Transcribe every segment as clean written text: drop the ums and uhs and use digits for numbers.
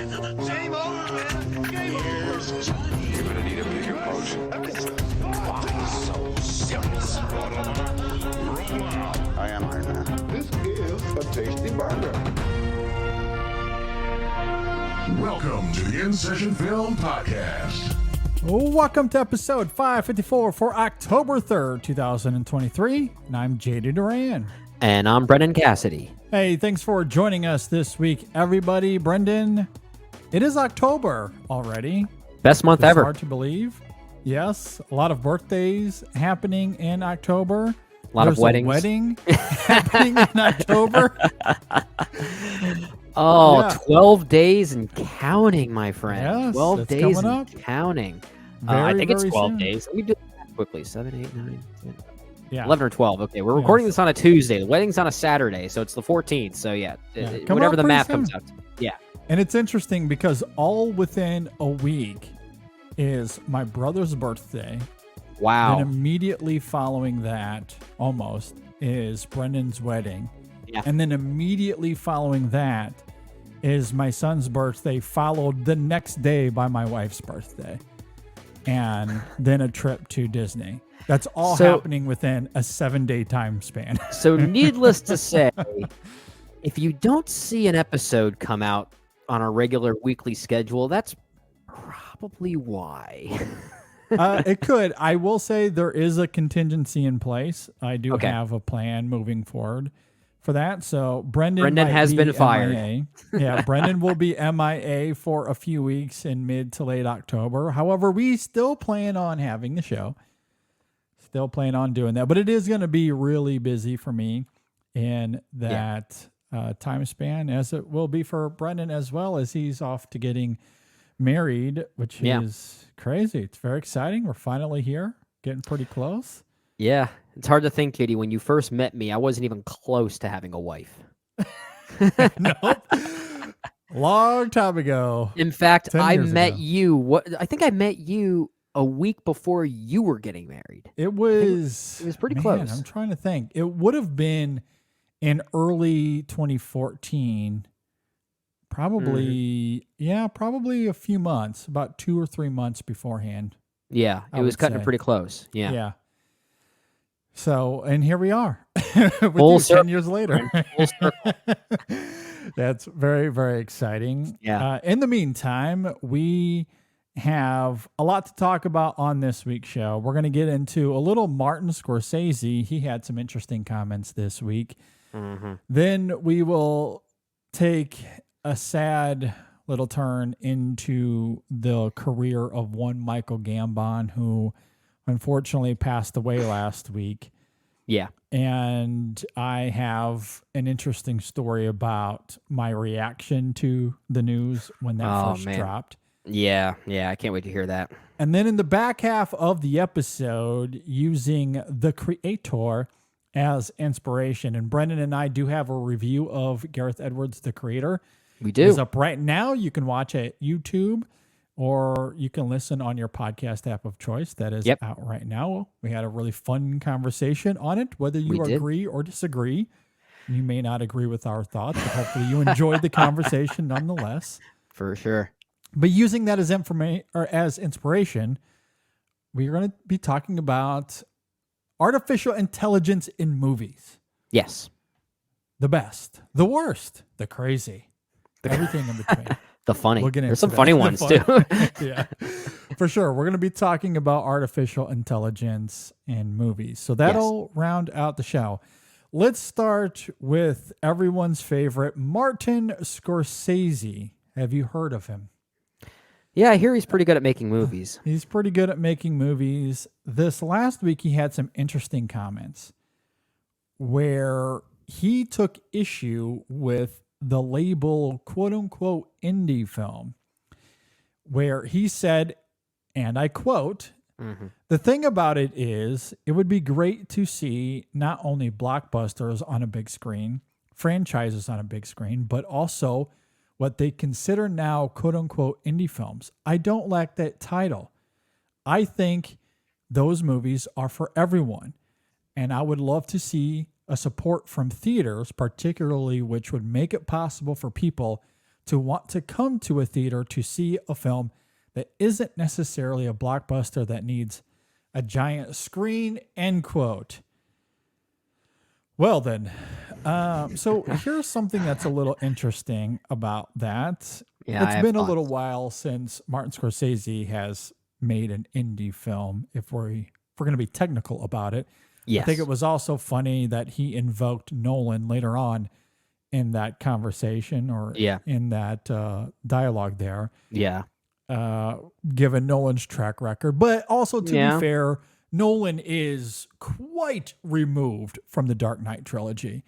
Game over, man. Game over. You're gonna need a big approach. So serious. I am Iron Man. This is a tasty burger. Welcome to the InSession Film Podcast. Welcome to episode 554 for October 3rd, 2023. And I'm JD Duran. And I'm Brendan Cassidy. Hey, thanks for joining us this week, everybody. Brendan, it is October already. Best month It's ever. hard to believe. Yes, a lot of birthdays happening in October. A lot of weddings. A wedding happening in October. Oh, Yeah. 12 days and counting, my friend. Yes, 12 it's days coming and up. counting. I Very, think it's very 12 soon. days. Let me do that quickly. 7, 8, 9, 10, Yeah. 11 or 12. Okay, we're recording Yes. this on a Tuesday. The wedding's on a Saturday, so it's the 14th. So, yeah, Coming whatever up the pretty math soon. comes out to. Yeah. And it's interesting because all within a week is my brother's birthday. Wow. Then immediately following that, almost, is Brendan's wedding. Yeah. And then immediately following that is my son's birthday, followed the next day by my wife's birthday. And then a trip to Disney. That's all So- happening within a 7-day time span. So, needless to say, if you don't see an episode come out on a regular weekly schedule, that's probably why. It could. I will say there is a contingency in place. I do Okay. have a plan moving forward for that. So Brendan might has be been fired. MIA. Yeah, Brendan will be MIA for a few weeks in mid to late October. However, we still plan on having the show. Still plan on doing that. But it is going to be really busy for me in that time span, as it will be for Brendan as well, as he's off to getting married, which is crazy. It's very exciting. We're finally here, getting pretty close. Yeah, it's hard to think, Katie. When you first met me, I wasn't even close to having a wife. Nope. Long time ago. In fact, 10 I years met ago. you. I think I met you a week before you were getting married. It was pretty man, close. I'm trying to think. It would have been in early 2014. Probably, probably a few months, about 2 or 3 months beforehand. Yeah, I it was would cutting say. it pretty close. Yeah. So, and here we are, with Full you circle. 10 years later. Full circle. That's very, very exciting. Yeah. In the meantime, we have a lot to talk about on this week's show. We're going to get into a little Martin Scorsese. He had some interesting comments this week. Mhm. Then we will take a sad little turn into the career of one Michael Gambon, who unfortunately passed away last week. Yeah. And I have an interesting story about my reaction to the news when that Oh, first man. dropped. Yeah. I can't wait to hear that. And then in the back half of the episode, using The Creator as inspiration. And Brendan and I do have a review of Gareth Edwards, The Creator. We It do. is up right now. You can watch it at YouTube, or you can listen on your podcast app of choice. That is Yep. out right now. We had a really fun conversation on it, whether you We did. agree or disagree. You may not agree with our thoughts, but hopefully you enjoyed the conversation nonetheless. For sure. But using that as as inspiration, we're going to be talking about artificial intelligence in movies. Yes. The best, the worst, the crazy, everything in between. The funny. We'll get There's some into funny that. ones, The too. fun- Yeah, for sure. We're going to be talking about artificial intelligence in movies. So that'll round out the show. Let's start with everyone's favorite, Martin Scorsese. Have you heard of him? Yeah, I hear he's pretty good at making movies. He's pretty good at making movies. This last week, he had some interesting comments where he took issue with the label quote unquote indie film, where he said, and I quote, the thing about it is it would be great to see not only blockbusters on a big screen, franchises on a big screen, but also what they consider now quote unquote indie films. I don't like that title. I think those movies are for everyone. And I would love to see a support from theaters, particularly which would make it possible for people to want to come to a theater to see a film that isn't necessarily a blockbuster that needs a giant screen, end quote. Well then, so here's something that's a little interesting about that. Yeah, It's been a little while since Martin Scorsese has made an indie film, if we're going to be technical about it. Yes. I think it was also funny that he invoked Nolan later on in that conversation or in that dialogue there. Yeah. Given Nolan's track record. But also, to be fair, Nolan is quite removed from the Dark Knight trilogy.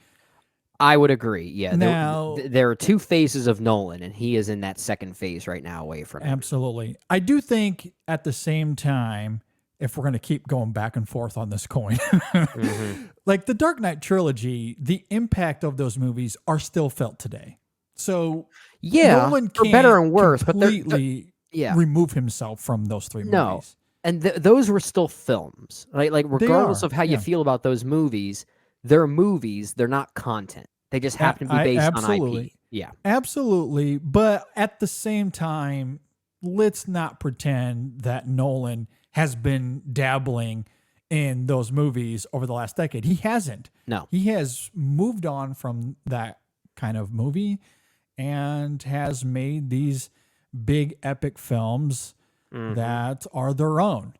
I would agree. Yeah. Now, there are two phases of Nolan, and he is in that second phase right now away from it. Absolutely. I do think at the same time, if we're going to keep going back and forth on this coin, like the Dark Knight trilogy, the impact of those movies are still felt today. So Nolan for better and worse, completely remove himself from those three movies. No, and those were still films, right? Like regardless of how you feel about those movies, they're movies. They're not content. They just happen to be based on IP. Yeah, absolutely. But at the same time, let's not pretend that Nolan has been dabbling in those movies over the last decade. He hasn't. No. He has moved on from that kind of movie and has made these big epic films that are their own.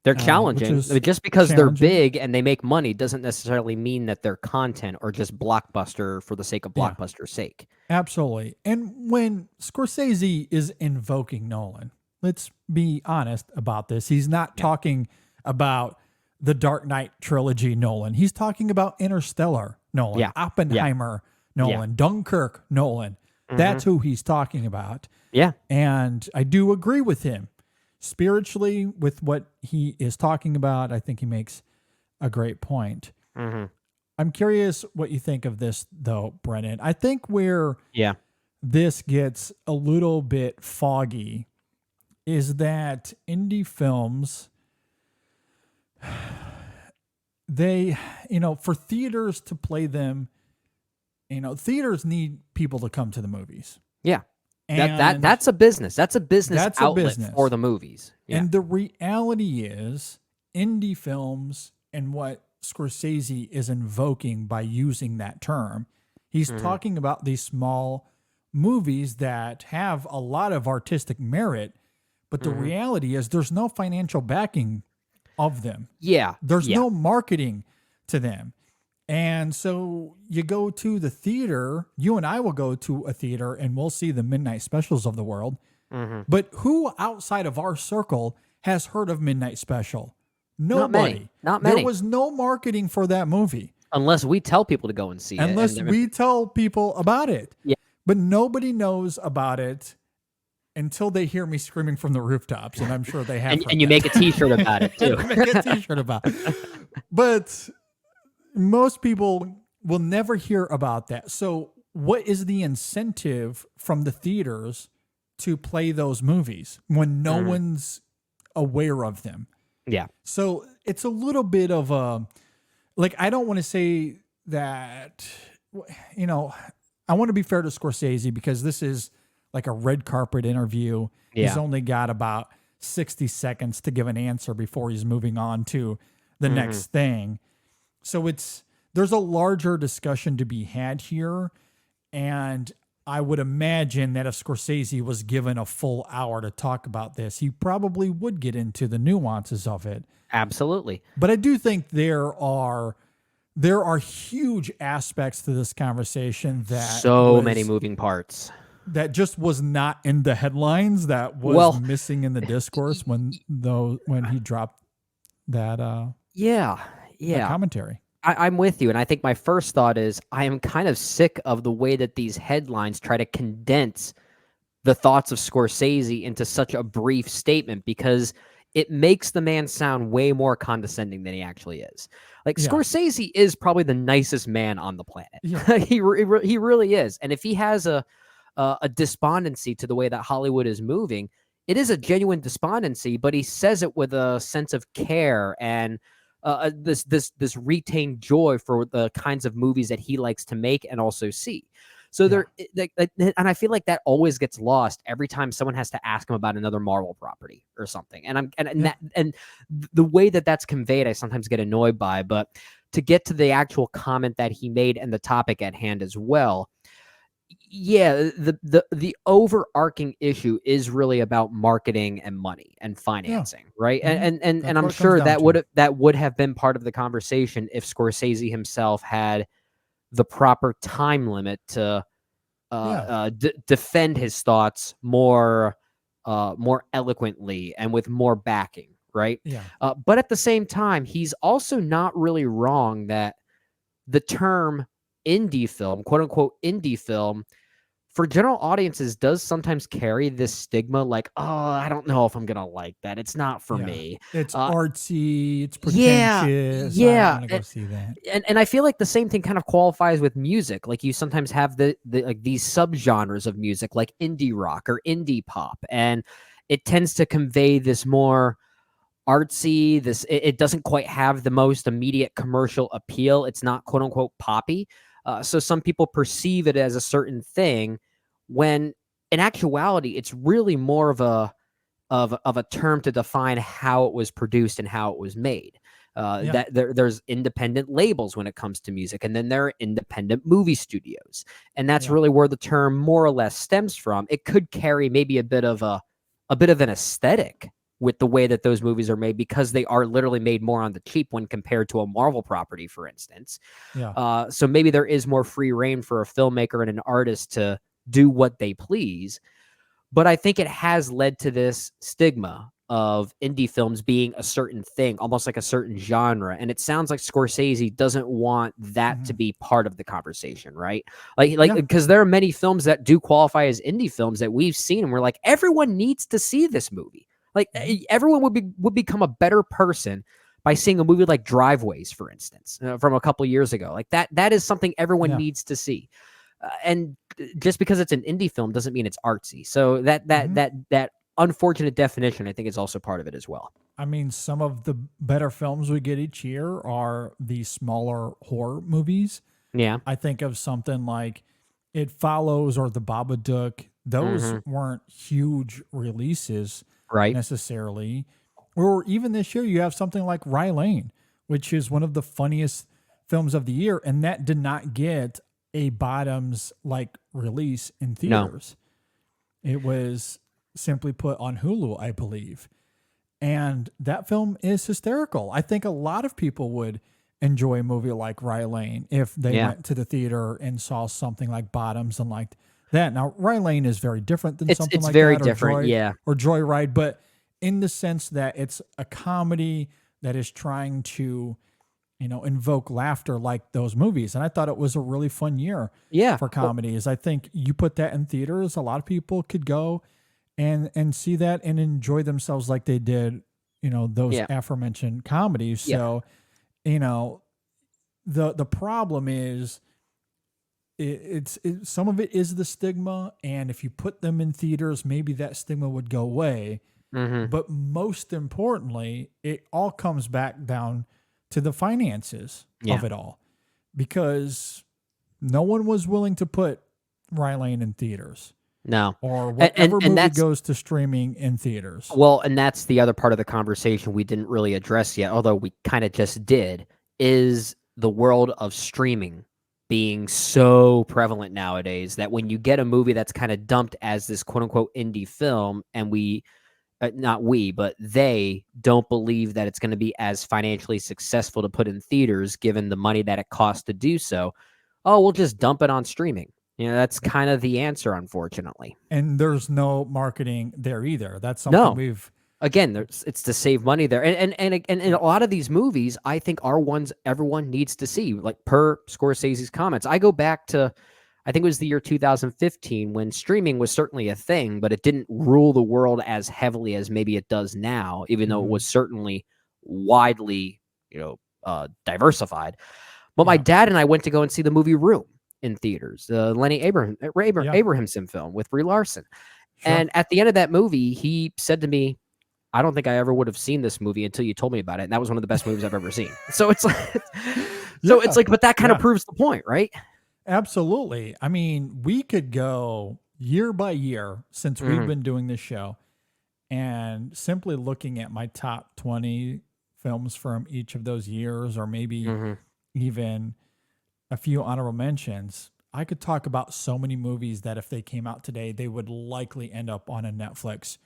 They're challenging. Just because they're big and they make money doesn't necessarily mean that they're content or just blockbuster for the sake of blockbuster's sake. Absolutely. And when Scorsese is invoking Nolan, let's be honest about this. He's not talking about the Dark Knight trilogy Nolan. He's talking about Interstellar Nolan, Oppenheimer Nolan, Dunkirk Nolan. That's who he's talking about. Yeah. And I do agree with him. Spiritually, with what he is talking about, I think he makes a great point. I'm curious what you think of this, though, Brennan. I think where this gets a little bit foggy is that indie films, they, for theaters to play them, theaters need people to come to the movies. Yeah. That's a business. That's a business outlet for the movies. Yeah. And the reality is indie films and what Scorsese is invoking by using that term, he's talking about these small movies that have a lot of artistic merit, but the reality is there's no financial backing of them. Yeah. There's no marketing to them. And so you go to the theater, you and I will go to a theater and we'll see the midnight specials of the world. But who outside of our circle has heard of Midnight Special? Nobody. Not many. There was no marketing for that movie. Unless we tell people to go and see it. Unless we tell people about it. Yeah. But nobody knows about it until they hear me screaming from the rooftops. And I'm sure they have. And you make a t-shirt about it too. Make a t-shirt about it. But most people will never hear about that. So what is the incentive from the theaters to play those movies when no one's aware of them? Yeah. So it's a little bit of a, I don't want to say that, I want to be fair to Scorsese because this is like a red carpet interview. Yeah. He's only got about 60 seconds to give an answer before he's moving on to the next thing. So there's a larger discussion to be had here. And I would imagine that if Scorsese was given a full hour to talk about this, he probably would get into the nuances of it. Absolutely. But I do think there are huge aspects to this conversation that many moving parts that just was not in the headlines, that was missing in the discourse when he dropped that that commentary. I'm with you, and I think my first thought is I am kind of sick of the way that these headlines try to condense the thoughts of Scorsese into such a brief statement because it makes the man sound way more condescending than he actually is. Scorsese is probably the nicest man on the planet. Yeah. He really is. And if he has a despondency to the way that Hollywood is moving, it is a genuine despondency, but he says it with a sense of care and this retained joy for the kinds of movies that he likes to make and also see. So and I feel like that always gets lost every time someone has to ask him about another Marvel property or something. And the way that that's conveyed, I sometimes get annoyed by. But to get to the actual comment that he made and the topic at hand as well, yeah, the overarching issue is really about marketing and money and financing, right? And I'm sure that would have been part of the conversation if Scorsese himself had the proper time limit to defend his thoughts more eloquently and with more backing, right? Yeah. But at the same time, he's also not really wrong that the term indie film, quote unquote indie film, for general audiences does sometimes carry this stigma like, oh, I don't know if I'm going to like that. It's not for me. It's artsy. It's pretentious. Yeah. I don't want to go see that. And I feel like the same thing kind of qualifies with music. Like you sometimes have the like these subgenres of music like indie rock or indie pop. And it tends to convey this more artsy, it doesn't quite have the most immediate commercial appeal. It's not quote unquote poppy. So some people perceive it as a certain thing when in actuality, it's really more of a term to define how it was produced and how it was made. That there's independent labels when it comes to music, and then there are independent movie studios. And that's really where the term more or less stems from. It could carry maybe a bit of an aesthetic with the way that those movies are made, because they are literally made more on the cheap when compared to a Marvel property, for instance. So maybe there is more free reign for a filmmaker and an artist to do what they please. But I think it has led to this stigma of indie films being a certain thing, almost like a certain genre. And it sounds like Scorsese doesn't want that to be part of the conversation, right? Because there are many films that do qualify as indie films that we've seen, and we're like, everyone needs to see this movie. Like everyone would become a better person by seeing a movie like Driveways, for instance, from a couple years ago. Like that is something everyone needs to see. And just because it's an indie film doesn't mean it's artsy. So that unfortunate definition, I think, is also part of it as well. I mean, some of the better films we get each year are the smaller horror movies. Yeah. I think of something like It Follows or The Babadook. Those weren't huge releases. Right. Necessarily. Or even this year, you have something like Rye Lane, which is one of the funniest films of the year, and that did not get a bottoms like release in theaters. No. It was simply put on Hulu, I believe. And that film is hysterical. I think a lot of people would enjoy a movie like Rye Lane if they went to the theater and saw something like Bottoms and liked that. Now, Rye Lane is very different than something like that. It's very different, or Joyride, but in the sense that it's a comedy that is trying to, invoke laughter like those movies. And I thought it was a really fun year for comedies. I think you put that in theaters, a lot of people could go and see that and enjoy themselves like they did, those aforementioned comedies. Yeah. So, the problem is, it's some of it is the stigma, and if you put them in theaters, maybe that stigma would go away. But most importantly, it all comes back down to the finances of it all, because no one was willing to put Rye Lane in theaters. No. Or whatever movie goes to streaming in theaters. Well, and that's the other part of the conversation we didn't really address yet, although we kind of just did, is the world of streaming being so prevalent nowadays that when you get a movie that's kind of dumped as this quote unquote indie film, and they don't believe that it's going to be as financially successful to put in theaters given the money that it costs to do so, we'll just dump it on streaming. That's kind of the answer, unfortunately. And there's no marketing there either. That's something it's to save money there. And a lot of these movies, I think, are ones everyone needs to see, like per Scorsese's comments. I go back to, I think it was the year 2015 when streaming was certainly a thing, but it didn't rule the world as heavily as maybe it does now, even though it was certainly widely, diversified. But my dad and I went to go and see the movie Room in theaters, the Lenny Abrahamson film with Brie Larson. Sure. And at the end of that movie, he said to me, I don't think I ever would have seen this movie until you told me about it. And that was one of the best movies I've ever seen. So it's like, but that kind of proves the point, right? Absolutely. I mean, we could go year by year since we've been doing this show and simply looking at my top 20 films from each of those years, or maybe even a few honorable mentions. I could talk about so many movies that if they came out today, they would likely end up on a Netflix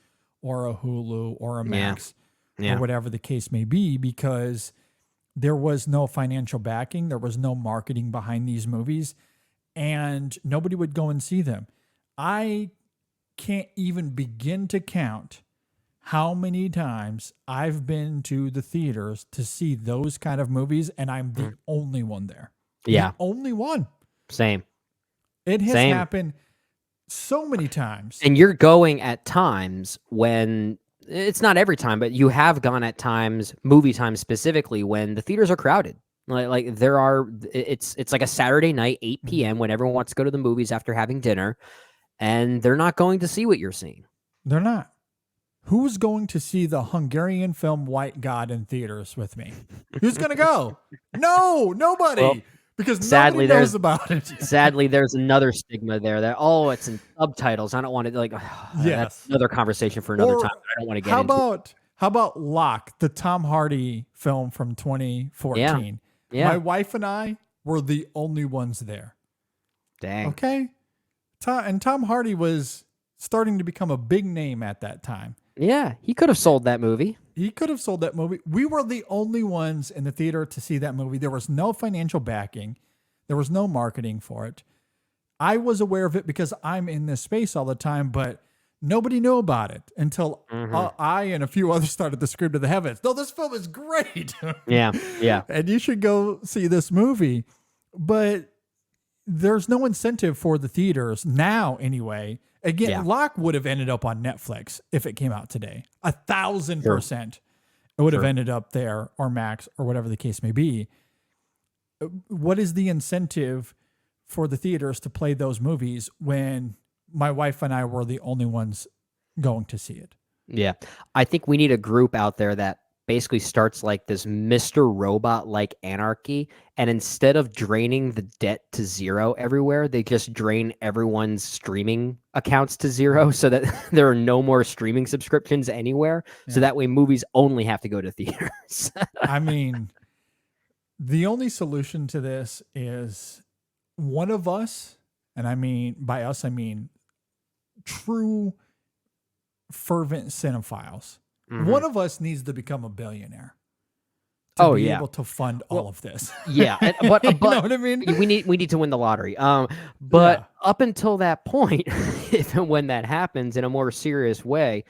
or a Hulu or a Max or whatever the case may be, because there was no financial backing. There was no marketing behind these movies, and nobody would go and see them. I can't even begin to count how many times I've been to the theaters to see those kind of movies, and I'm the only one there. Yeah. The only one. Same. It has happened so many times. And you're going at times when, it's not every time, but you have gone at times, movie times specifically, when the theaters are crowded. Like there are, it's like a Saturday night, 8 p.m. when everyone wants to go to the movies after having dinner, and they're not going to see what you're seeing. They're not. Who's going to see the Hungarian film White God in theaters with me? Who's going to go? No, nobody. Well, because sadly, nobody knows about it. Sadly, there's another stigma there that, it's in subtitles. I don't want to, that's another conversation for another time. I don't want to get into. How about Locke, the Tom Hardy film from 2014? Yeah. My wife and I were the only ones there. Dang. Okay. Tom Hardy was starting to become a big name at that time. Yeah, he could have sold that movie. He could have sold that movie. We were the only ones in the theater to see that movie. There was no financial backing. There was no marketing for it. I was aware of it because I'm in this space all the time, but nobody knew about it until I and a few others started to scream to the heavens. No, this film is great. Yeah. And you should go see this movie. But there's no incentive for the theaters now anyway. Again, Locke would have ended up on Netflix if it came out today. 1,000%. It would have ended up there, or Max, or whatever the case may be. What is the incentive for the theaters to play those movies when my wife and I were the only ones going to see it? Yeah. I think we need a group out there that basically starts like this Mr. Robot-like anarchy, and instead of draining the debt to zero everywhere, they just drain everyone's streaming accounts to zero so that there are no more streaming subscriptions anywhere. Yeah. So that way movies only have to go to theaters. I mean, the only solution to this is one of us, and I mean, by us, I mean true fervent cinephiles. One of us needs to become a billionaire to be able to fund all of this. Yeah, but you know what I mean? We need to win the lottery. But up until that point, if and when that happens in a more serious way,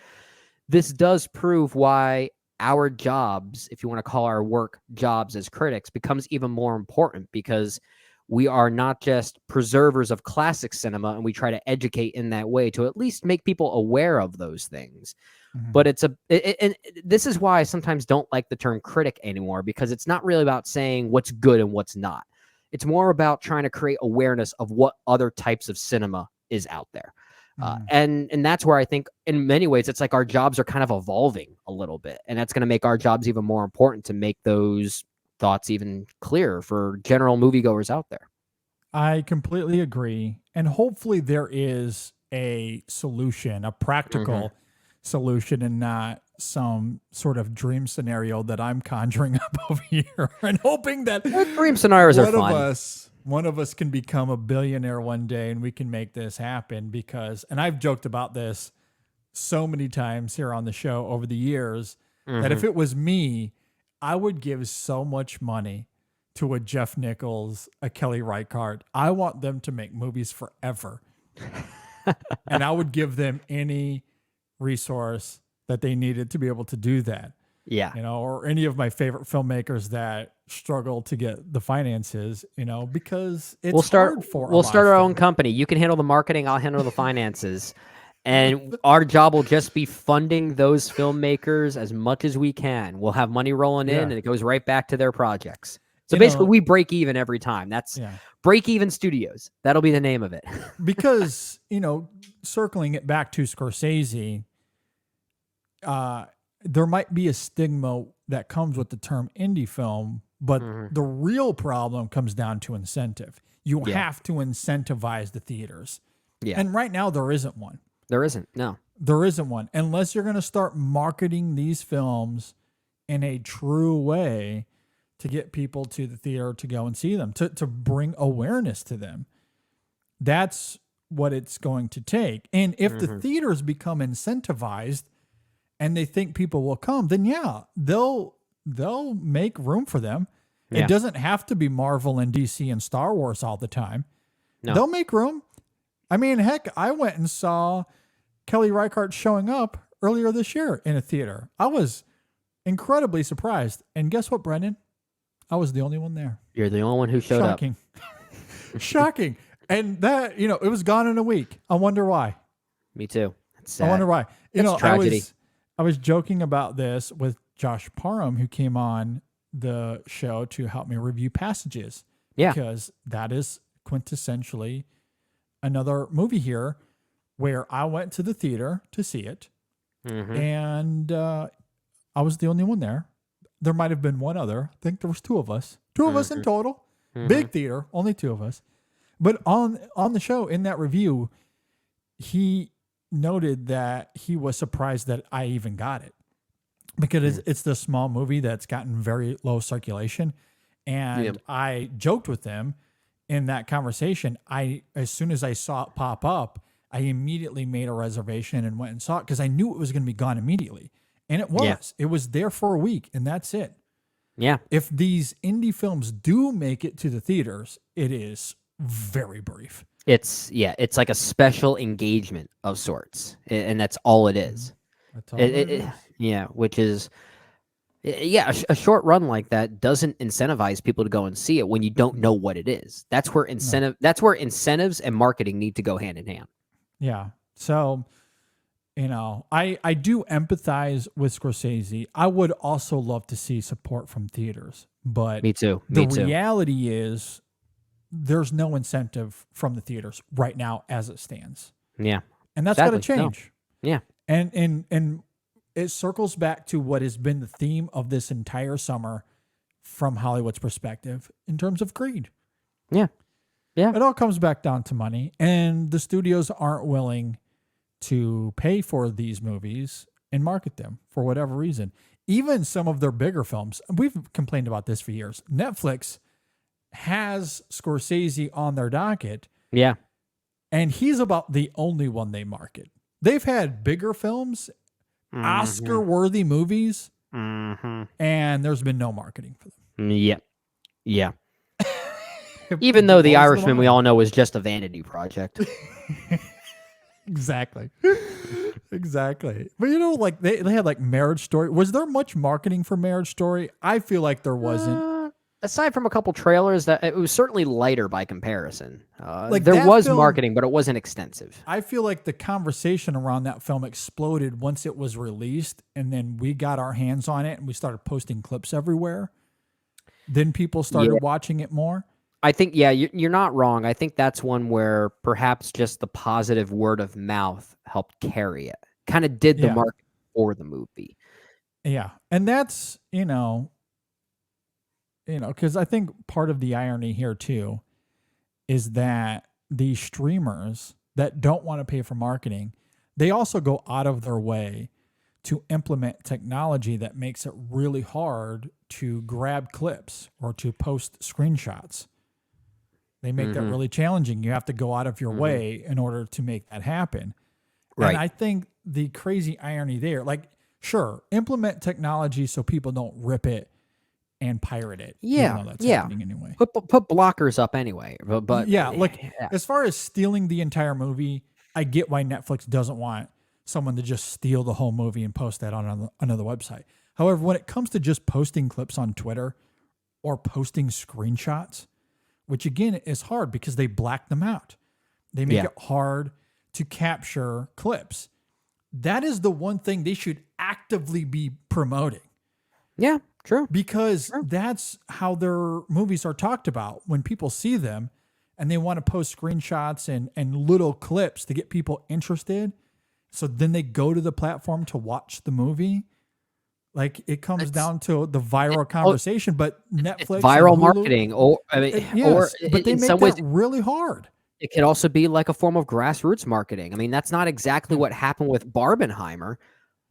this does prove why our jobs, if you want to call our work jobs as critics, becomes even more important, because we are not just preservers of classic cinema, and we try to educate in that way to at least make people aware of those things. But and this is why I sometimes don't like the term critic anymore, because it's not really about saying what's good and what's not. It's more about trying to create awareness of what other types of cinema is out there. And that's where I think in many ways, it's like our jobs are kind of evolving a little bit, and that's going to make our jobs even more important to make those thoughts even clearer for general moviegoers out there. I completely agree. And hopefully there is a solution, a practical solution, and not some sort of dream scenario that I'm conjuring up over here and hoping that dream scenarios are fun. One of us can become a billionaire one day and we can make this happen, because, and I've joked about this so many times here on the show over the years, that if it was me, I would give so much money to a Jeff Nichols, a Kelly Reichardt. I want them to make movies forever. And I would give them any resource that they needed to be able to do that. Yeah. You know, or any of my favorite filmmakers that struggle to get the finances, you know, because it's we'll start our own them. company. You can handle the marketing, I'll handle the finances. And our job will just be funding those filmmakers as much as we can. We'll have money rolling in and it goes right back to their projects. So basically we break even every time. That's Break Even Studios. That'll be the name of it. Because, you know, circling it back to Scorsese, there might be a stigma that comes with the term indie film, but the real problem comes down to incentive. You Yeah. have to incentivize the theaters. Yeah. And right now there isn't one. There isn't. No. There isn't one. Unless you're going to start marketing these films in a true way to get people to the theater to go and see them, to bring awareness to them. That's what it's going to take. And if the theaters become incentivized and they think people will come, then yeah, they'll make room for them. Yeah. It doesn't have to be Marvel and DC and Star Wars all the time. No. They'll make room. I mean, heck, I went and saw Kelly Reichardt showing up earlier this year in a theater. I was incredibly surprised. And guess what, Brendan? I was the only one there. You're the only one who showed up. Shocking. Shocking. And that, it was gone in a week. I wonder why. Me too. It's sad. I wonder why. It's tragedy. I was joking about this with Josh Parham, who came on the show to help me review Passages. Yeah. Because that is quintessentially another movie here where I went to the theater to see it. And I was the only one there. There might have been one other. I think there was two of us. Two of us in total. Big theater, only two of us. But on the show, in that review, he noted that he was surprised that I even got it. Because it's the small movie that's gotten very low circulation. And I joked with him in that conversation. As soon as I saw it pop up, I immediately made a reservation and went and saw it because I knew it was going to be gone immediately. And it was. Yeah. It was there for a week, and that's it. Yeah. If these indie films do make it to the theaters, it is very brief. It's like a special engagement of sorts, and that's all it is. That's all it is. Yeah, which is, a short run like that doesn't incentivize people to go and see it when you don't know what it is. That's where That's where incentives and marketing need to go hand in hand. Yeah. So, I do empathize with Scorsese. I would also love to see support from theaters, but Me too. The reality is there's no incentive from the theaters right now as it stands. Yeah. And that's got to Sadly, no. change. Yeah. And it circles back to what has been the theme of this entire summer from Hollywood's perspective in terms of greed. Yeah. Yeah. It all comes back down to money, and the studios aren't willing to pay for these movies and market them for whatever reason. Even some of their bigger films, we've complained about this for years. Netflix has Scorsese on their docket, Yeah. and he's about the only one they market. They've had bigger films, Oscar-worthy movies, and there's been no marketing for them. Yeah. Yeah. Even though The Balls Irishman, along. we all know, is just a vanity project. Exactly. Exactly. But like they had like Marriage Story. Was there much marketing for Marriage Story? I feel like there wasn't. Aside from a couple trailers, that it was certainly lighter by comparison. Like there that was film- marketing, but it wasn't extensive. I feel like the conversation around that film exploded once it was released, and then we got our hands on it and we started posting clips everywhere. Then people started watching it more. I think, you're not wrong. I think that's one where perhaps just the positive word of mouth helped carry it. Kind of did the market for the movie. Yeah. And that's, because I think part of the irony here too is that these streamers that don't want to pay for marketing, they also go out of their way to implement technology that makes it really hard to grab clips or to post screenshots. They make that really challenging. You have to go out of your way in order to make that happen. Right. And I think the crazy irony there, like, sure, implement technology so people don't rip it and pirate it. Yeah, even though that's yeah. happening anyway. Put blockers up anyway. But Yeah, like as far as stealing the entire movie, I get why Netflix doesn't want someone to just steal the whole movie and post that on another website. However, when it comes to just posting clips on Twitter or posting screenshots, which again is hard because they black them out. They make it hard to capture clips. That is the one thing they should actively be promoting. Yeah, true. Because that's how their movies are talked about. When people see them and they want to post screenshots and little clips to get people interested, so then they go to the platform to watch the movie. Like it comes down to the viral conversation, but Netflix Viral and Hulu, marketing, or I mean, yes, but they in make some that ways, really hard. it could also be like a form of grassroots marketing. I mean, that's not exactly what happened with Barbenheimer,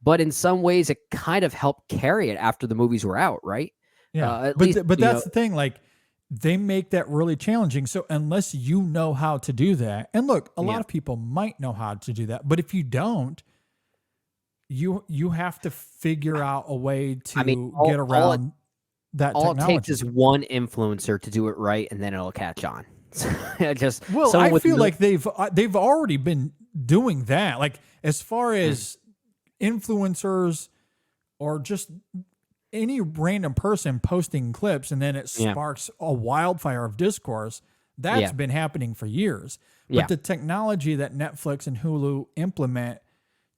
but in some ways, it kind of helped carry it after the movies were out, right? Yeah, At but least, but that's the thing. Like they make that really challenging. So unless you know how to do that, and look, a lot of people might know how to do that, but if you don't, you have to figure out a way to get around that all technology. it takes is one influencer to do it right, and then it'll catch on. Just Well, someone I with feel no- like they've already been doing that. Like as far as influencers or just any random person posting clips and then it sparks a wildfire of discourse. That's been happening for years. But the technology that Netflix and Hulu implement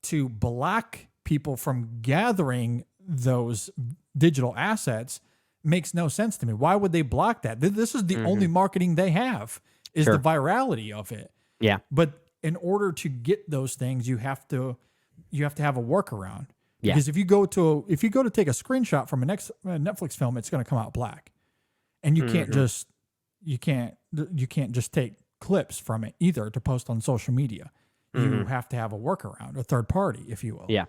to block people from gathering those digital assets makes no sense to me. Why would they block that? This is the only marketing they have is the virality of it. Yeah. But in order to get those things, you have to have a workaround. Yeah. Because if you go to take a screenshot from a Netflix film, it's going to come out black, and you can't just take clips from it either to post on social media. You have to have a workaround, a third party, if you will. Yeah.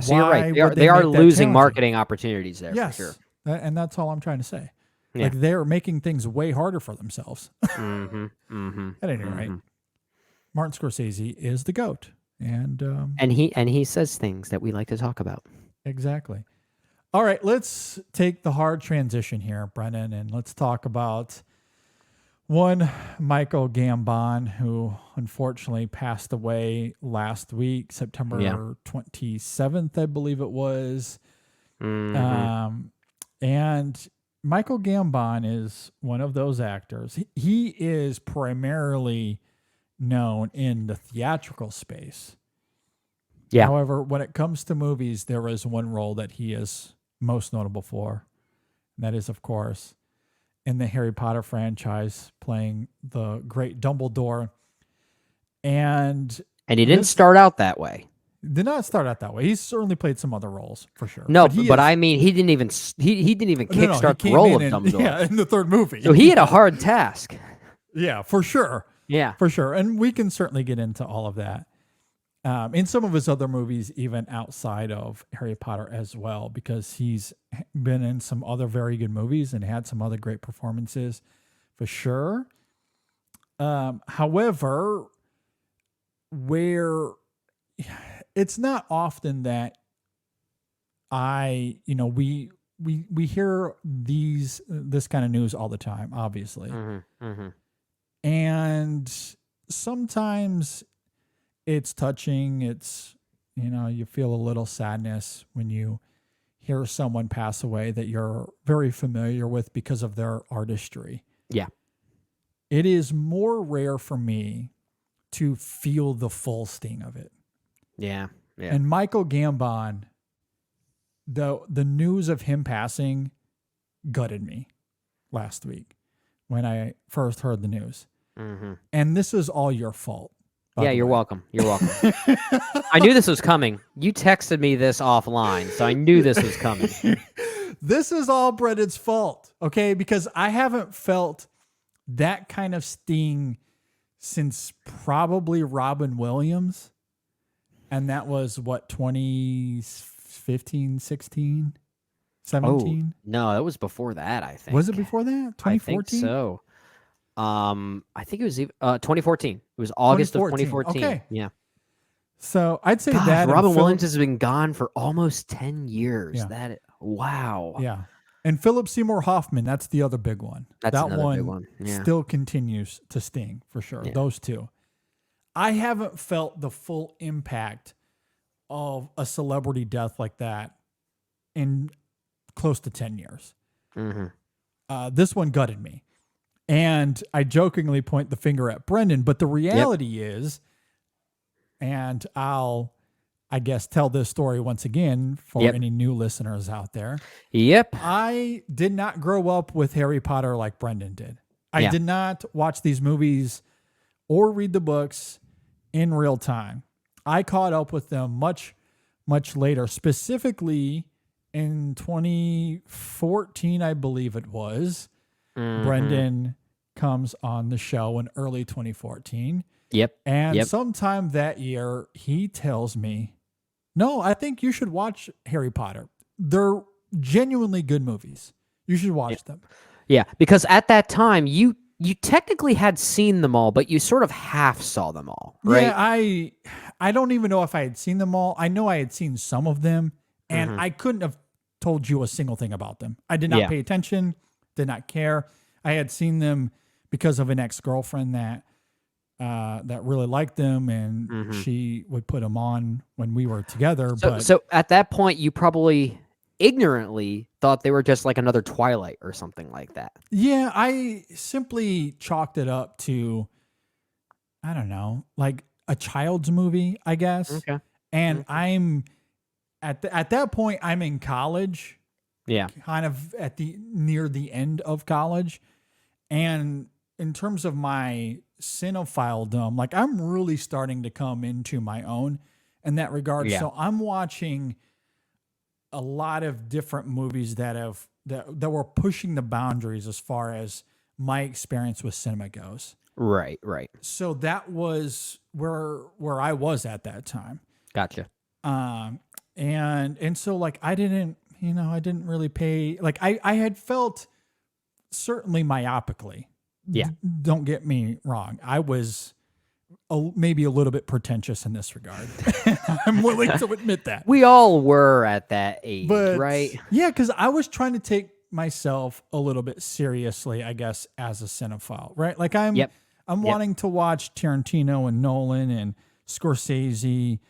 So you're Why right. would They are make that losing challenging? marketing opportunities there Yes, for sure. And that's all I'm trying to say. Yeah. Like they're making things way harder for themselves. Mm-hmm. Mm-hmm. At any rate, Martin Scorsese is the GOAT, and And he says things that we like to talk about. exactly. All right, let's take the hard transition here, Brennan, and let's talk about one Michael Gambon, who unfortunately passed away last week, September 27th, I believe it was. And Michael Gambon is one of those actors. He is primarily known in the theatrical space. Yeah. However, when it comes to movies, there is one role that he is most notable for. And that is, of course, in the Harry Potter franchise, playing the great Dumbledore. And he didn't start out that way. Did not start out that way. He's certainly played some other roles for sure. No, he but is- I mean, he didn't even kickstart he the role came of in Dumbledore. Yeah, in the third movie. So he had a hard task. Yeah, for sure. Yeah. For sure. And we can certainly get into all of that. In some of his other movies, even outside of Harry Potter as well, because he's been in some other very good movies and had some other great performances for sure. However, where it's not often that we hear this kind of news all the time, obviously. And sometimes it's touching. It's, you feel a little sadness when you hear someone pass away that you're very familiar with because of their artistry. Yeah. It is more rare for me to feel the full sting of it. Yeah. And Michael Gambon, the news of him passing gutted me last week when I first heard the news. And this is all your fault. Yeah, you're welcome. You're welcome. I knew this was coming. You texted me this offline, so I knew this was coming. This is all Brendan's fault, okay? Because I haven't felt that kind of sting since probably Robin Williams. And that was what, 2015, 16, 17? Oh, no, that was before that, I think. Was it before that? 2014? I think so. I think it was 2014. It was August of 2014. Okay. Yeah. So I'd say Gosh, that Robin Williams has been gone for almost 10 years. Yeah. Wow. Yeah. And Philip Seymour Hoffman, that's the other big one. That's that another one big one. Yeah. still continues to sting for sure. Yeah. Those two. I haven't felt the full impact of a celebrity death like that in close to 10 years. This one gutted me. And I jokingly point the finger at Brendan, but the reality is, and I guess, tell this story once again for any new listeners out there. Yep. I did not grow up with Harry Potter like Brendan did. I did not watch these movies or read the books in real time. I caught up with them much much later, specifically in 2014, I believe it was. Brendan comes on the show in early 2014. Yep. And sometime that year, he tells me, no, I think you should watch Harry Potter. They're genuinely good movies. You should watch them. Yeah, because at that time, you technically had seen them all, but you sort of half saw them all, right? Yeah, I don't even know if I had seen them all. I know I had seen some of them, and I couldn't have told you a single thing about them. I did not pay attention, did not care. I had seen them because of an ex-girlfriend that really liked them, and she would put them on when we were together. So at that point, you probably ignorantly thought they were just like another Twilight or something like that. Yeah, I simply chalked it up to, I don't know, like a child's movie, I guess. Okay. And I'm at that point, I'm in college. Yeah. Kind of near the end of college. And in terms of my cinephiledom, like I'm really starting to come into my own in that regard. Yeah. So I'm watching a lot of different movies that were pushing the boundaries as far as my experience with cinema goes. Right. So that was where I was at that time. Gotcha. And so like I didn't really pay, like I had felt certainly myopically. Yeah. Don't get me wrong. I was maybe a little bit pretentious in this regard. I'm willing to admit that. We all were at that age, But right? yeah, because I was trying to take myself a little bit seriously, I guess, as a cinephile, right? Like I'm wanting to watch Tarantino and Nolan and Scorsese.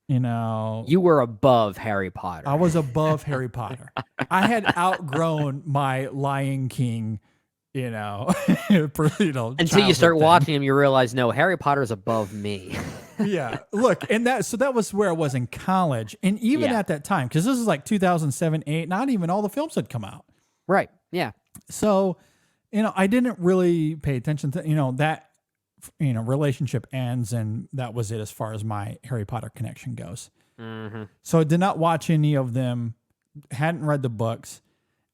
You were above Harry Potter. I was above Harry Potter. I had outgrown my Lion King, until you start childhood watching him, you realize, no, Harry Potter is above me. Yeah, look, and that was where I was in college, and even at that time, because this is like 2007, 8, not even all the films had come out. Right. Yeah. So, I didn't really pay attention to that. Relationship ends, and that was it as far as my Harry Potter connection goes. So I did not watch any of them. Hadn't read the books.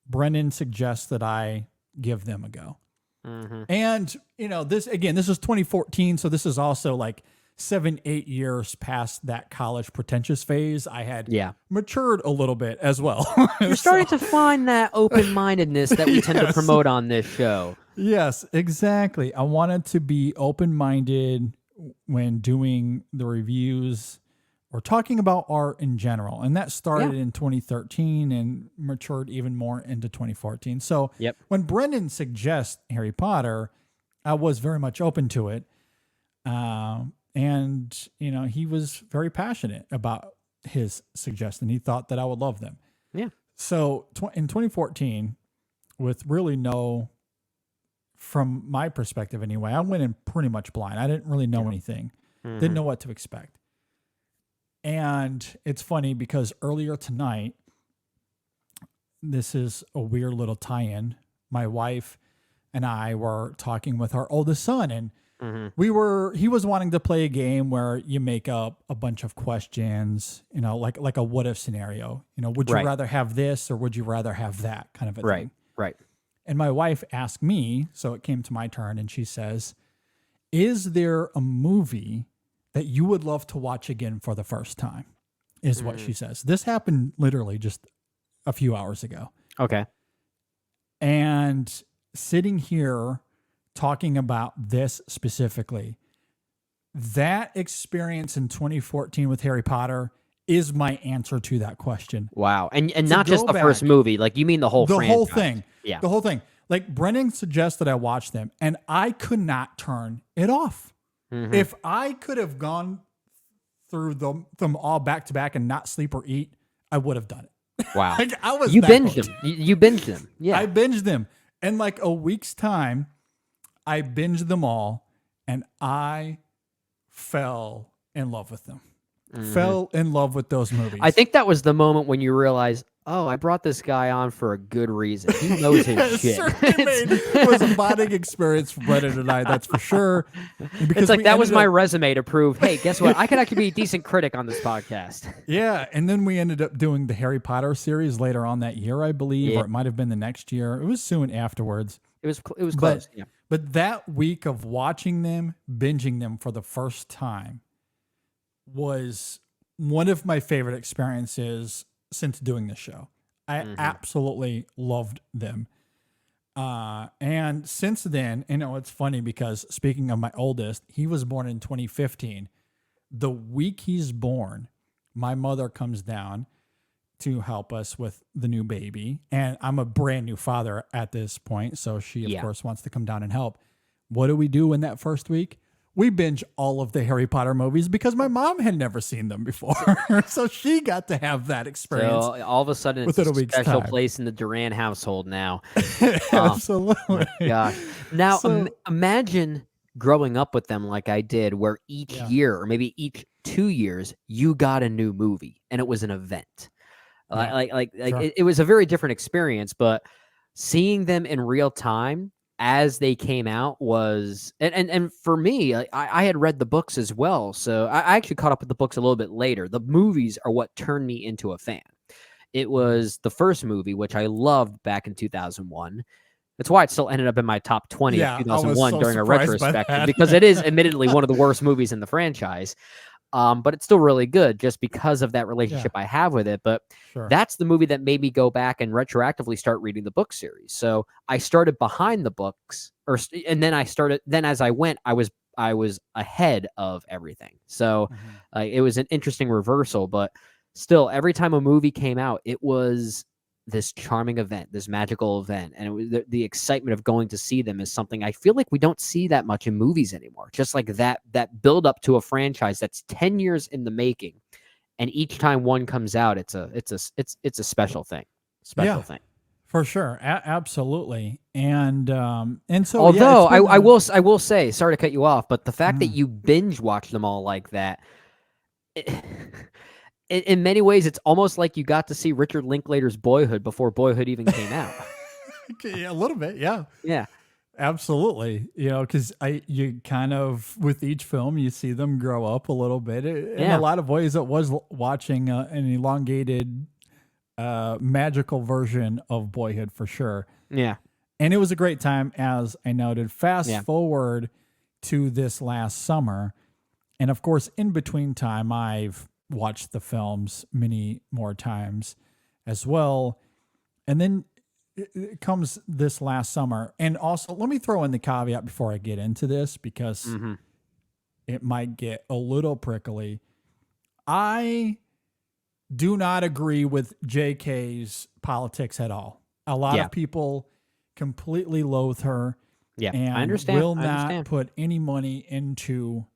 Brendan suggests that I give them a go. And, this is 2014. So this is also like 7-8 years past that college pretentious phase. I had matured a little bit as well. You're starting to find that open-mindedness that we tend to promote on this show. Yes, exactly. I wanted to be open-minded when doing the reviews or talking about art in general. And that started in 2013 and matured even more into 2014. So when Brendan suggests Harry Potter, I was very much open to it. And, he was very passionate about his suggestion. He thought that I would love them. Yeah. So in 2014, with really from my perspective anyway, I went in pretty much blind. I didn't really know anything. Didn't know what to expect. And it's funny because earlier tonight, this is a weird little tie-in. My wife and I were talking with our oldest son, and he was wanting to play a game where you make up a bunch of questions, like a what if scenario. Would you rather have this or would you rather have that kind of a thing? Right. And my wife asked me, so it came to my turn, and she says, is there a movie that you would love to watch again for the first time? Is what she says. This happened literally just a few hours ago. Okay. And sitting here talking about this specifically, that experience in 2014 with Harry Potter is my answer to that question. Wow. And not just the first movie, like you mean the whole franchise. Whole thing. Yeah. The whole thing. Like Brendan suggests that I watch them, and I could not turn it off. If I could have gone through them all back to back and not sleep or eat, I would have done it. Wow. Like I was You that binged hooked. them. You binged them. Yeah. I binged them. In like a week's time, I binged them all, and I fell in love with them. Fell in love with those movies. I think that was the moment when you realized oh, I brought this guy on for a good reason. He knows his It shit. certainly was a bonding experience for Brendan and I, that's for sure. It's like we that was ended my up- resume to prove, hey, guess what? I could actually be a decent critic on this podcast. Yeah, and then we ended up doing the Harry Potter series later on that year, I believe, Yeah. or it might have been the next year. It was soon afterwards. It was close. Yeah. But that week of watching them, binging them for the first time was one of my favorite experiences since doing this show. I absolutely loved them. And since then, it's funny because speaking of my oldest, he was born in 2015. The week he's born, my mother comes down to help us with the new baby. And I'm a brand new father at this point. So she, of course, wants to come down and help. What do we do in that first week? We binge all of the Harry Potter movies because my mom had never seen them before. So she got to have that experience. So all of a sudden, it's within a a week's special time. place in the Duran household now. Absolutely. Gosh. Now, So- imagine growing up with them like I did, where each year or maybe each 2 years, you got a new movie and it was an event. Sure. It was a very different experience, but seeing them in real time as they came out was, and for me, I had read the books as well. So I actually caught up with the books a little bit later. The movies are what turned me into a fan. It was the first movie, which I loved back in 2001. That's why it still ended up in my top 20 Yeah, of I was 2001 so during a surprised by retrospective, that. because it is admittedly one of the worst movies in the franchise. But it's still really good just because of that relationship I have with it. But Sure. that's the movie that made me go back and retroactively start reading the book series. So I started behind the books, and then Then as I went, I was ahead of everything. So it was an interesting reversal. But still, every time a movie came out, it was this charming event, this magical event, and it was the excitement of going to see them is something I feel like we don't see that much in movies anymore. Just like that build up to a franchise that's 10 years in the making, and each time one comes out, it's a special thing. Thing. For sure. Absolutely. And so Although it's been, I will say, sorry to cut you off, but the fact that you binge watch them all like that, in many ways, it's almost like you got to see Richard Linklater's Boyhood before Boyhood even came out. a little bit. Yeah. Yeah. Absolutely. Because you kind of, with each film, you see them grow up a little bit. In a lot of ways, it was watching an elongated, magical version of Boyhood for sure. Yeah. And it was a great time, as I noted. Fast forward to this last summer. And of course, in between time, I've watched the films many more times as well. And then it comes this last summer. And also, let me throw in the caveat before I get into this, because it might get a little prickly. I do not agree with JK's politics at all. A lot of people completely loathe her. Yeah, and I understand. will not put any money into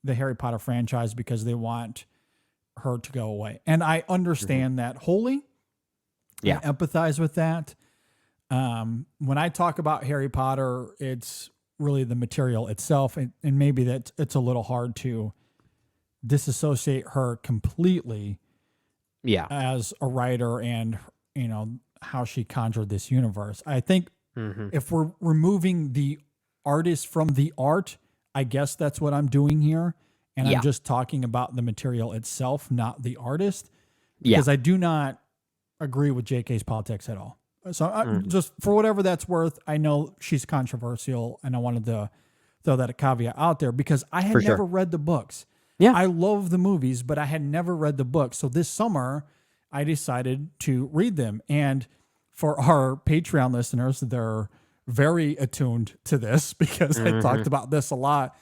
the Harry Potter franchise because they want her to go away. And I understand that wholly. Yeah. I empathize with that. When I talk about Harry Potter, it's really the material itself. And maybe that it's a little hard to disassociate her completely as a writer and, how she conjured this universe. I think if we're removing the artist from the art, I guess that's what I'm doing here. And I'm just talking about the material itself, not the artist. Because I do not agree with JK's politics at all. So just for whatever that's worth, I know she's controversial, and I wanted to throw that a caveat out there because I had never read the books. Yeah. I love the movies, but I had never read the books. So this summer, I decided to read them. And for our Patreon listeners, they're very attuned to this because I talked about this a lot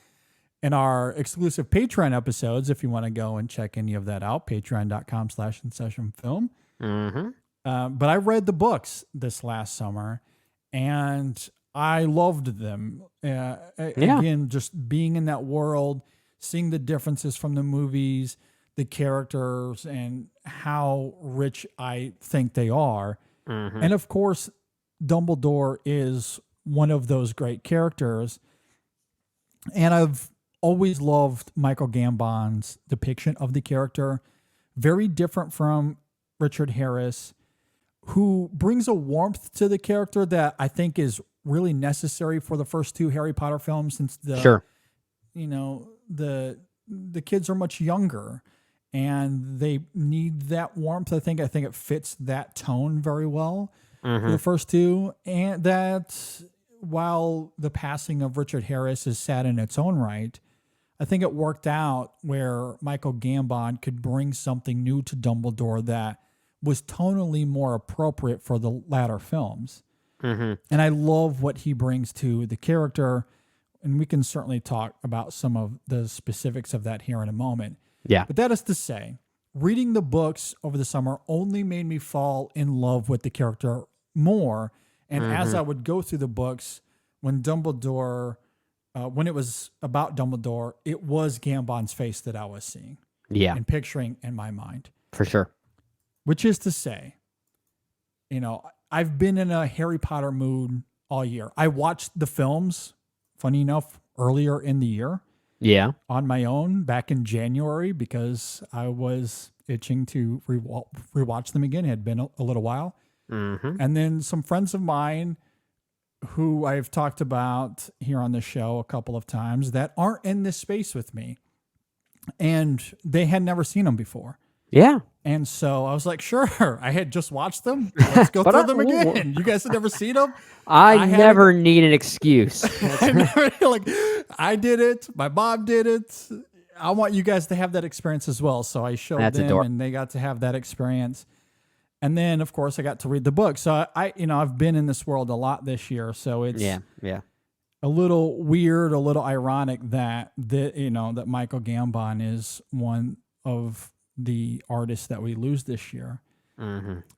in our exclusive Patreon episodes. If you want to go and check any of that out, patreon.com/InSessionFilm. But I read the books this last summer and I loved them. Again, just being in that world, seeing the differences from the movies, the characters, and how rich I think they are. And of course, Dumbledore is one of those great characters. And I've always loved Michael Gambon's depiction of the character. Very different from Richard Harris. who brings a warmth to the character that I think is really necessary for the first two Harry Potter films, since the kids are much younger and they need that warmth. I think it fits that tone very well for the first two. And that while the passing of Richard Harris is sad in its own right, I think it worked out where Michael Gambon could bring something new to Dumbledore that was tonally more appropriate for the latter films. And I love what he brings to the character. And we can certainly talk about some of the specifics of that here in a moment. Yeah. But that is to say, reading the books over the summer only made me fall in love with the character more. And as I would go through the books, when Dumbledore, when it was about Dumbledore, it was Gambon's face that I was seeing. Yeah. And picturing in my mind. For sure. Which is to say, I've been in a Harry Potter mood all year. I watched the films, funny enough, earlier in the year. Yeah. On my own back in January because I was itching to rewatch them again. It had been a little while. And then some friends of mine who I've talked about here on the show a couple of times that aren't in this space with me, and they had never seen them before. Yeah. And so I was like, sure, I had just watched them. Let's go through them again. You guys had never seen them? I never need an excuse. I did it. My mom did it. I want you guys to have that experience as well. So I showed them adorable. and they got to have that experience. And then, of course, I got to read the book. So I've been in this world a lot this year. So it's a little weird, a little ironic that that Michael Gambon is one of the artists that we lose this year.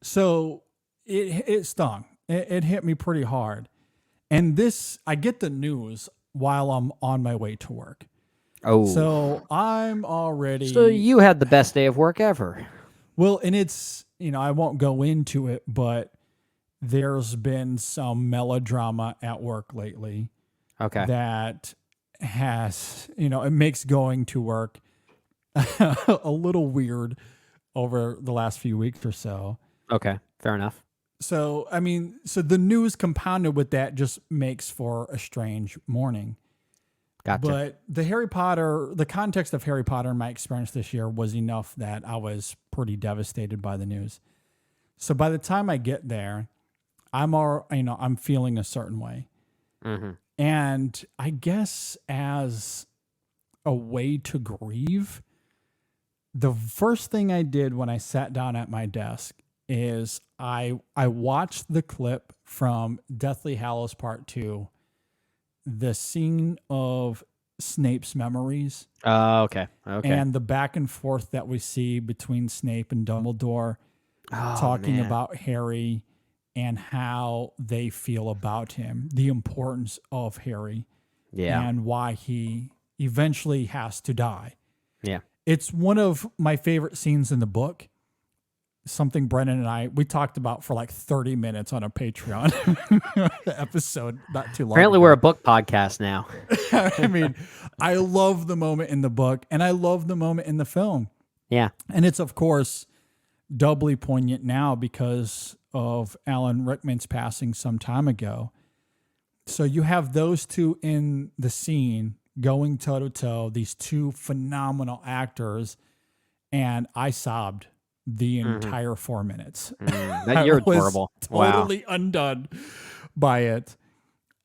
So it stung. It hit me pretty hard. And I get the news while I'm on my way to work. Oh. So I'm already... So you had the best day of work ever. Well, and it's, I won't go into it, but there's been some melodrama at work lately. Okay. That has, it makes going to work a little weird over the last few weeks or so. Okay, fair enough. So, so the news compounded with that just makes for a strange morning. Gotcha. But the context of Harry Potter in my experience this year was enough that I was pretty devastated by the news. So by the time I get there, I'm feeling a certain way. And I guess as a way to grieve, the first thing I did when I sat down at my desk is I watched the clip from Deathly Hallows Part 2, the scene of Snape's memories. Okay. And the back and forth that we see between Snape and Dumbledore talking about Harry and how they feel about him, the importance of Harry, and why he eventually has to die. Yeah. It's one of my favorite scenes in the book. Something Brennan and we talked about for like 30 minutes on a Patreon episode not too long Apparently ago. we're a book podcast now. I love the moment in the book and I love the moment in the film. Yeah. And it's, of course, doubly poignant now because of Alan Rickman's passing some time ago. So you have those two in the scene going toe-to-toe, these two phenomenal actors, and I sobbed the entire 4 minutes. You're adorable. Totally undone by it.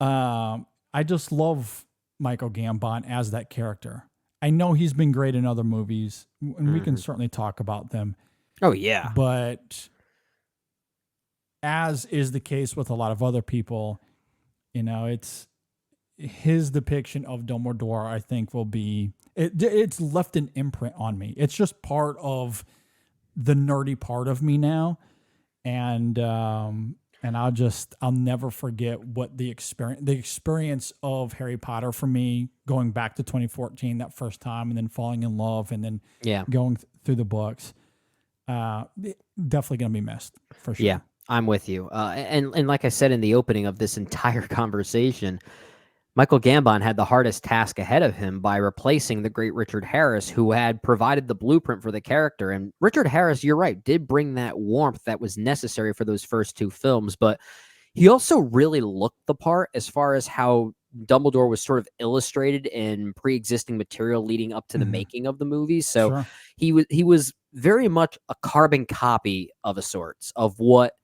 I just love Michael Gambon as that character. I know he's been great in other movies, and we can certainly talk about them. Oh, yeah. But as is the case with a lot of other people, it's his depiction of Dumbledore, I think, will be... It's left an imprint on me. It's just part of the nerdy part of me now. And I'll never forget what the experience of Harry Potter for me, going back to 2014, that first time, and then falling in love, and then going through the books. Definitely going to be missed for sure. Yeah, I'm with you. And like I said in the opening of this entire conversation, Michael Gambon had the hardest task ahead of him by replacing the great Richard Harris, who had provided the blueprint for the character. And Richard Harris, you're right, did bring that warmth that was necessary for those first two films, but he also really looked the part as far as how Dumbledore was sort of illustrated in pre-existing material leading up to the making of the movies. So Sure. he was very much a carbon copy of a sorts of what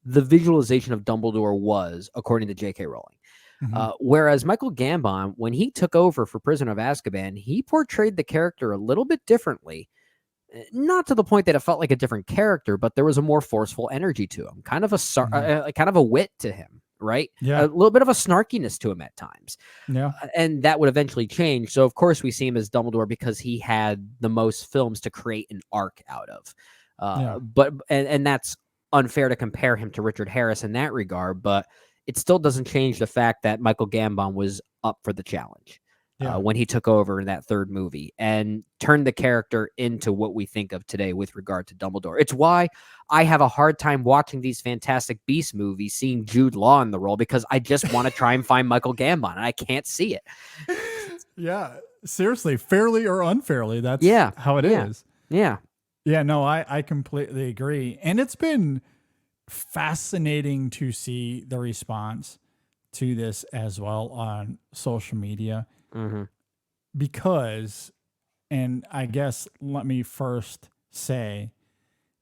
the visualization of Dumbledore was, according to J.K. Rowling. Whereas Michael Gambon, when he took over for Prisoner of Azkaban, he portrayed the character a little bit differently. Not to the point that it felt like a different character, but there was a more forceful energy to him, kind of a wit to him, right? Yeah. A little bit of a snarkiness to him at times. Yeah. And that would eventually change. So of course we see him as Dumbledore because he had the most films to create an arc out of. But that's unfair to compare him to Richard Harris in that regard, but it still doesn't change the fact that Michael Gambon was up for the challenge when he took over in that third movie and turned the character into what we think of today with regard to Dumbledore. It's why I have a hard time watching these Fantastic Beasts movies, seeing Jude Law in the role, because I just want to try and find Michael Gambon, and I can't see it. Yeah, seriously, fairly or unfairly, that's how it is. Yeah. Yeah, no, I completely agree. And it's been fascinating to see the response to this as well on social media because, and I guess let me first say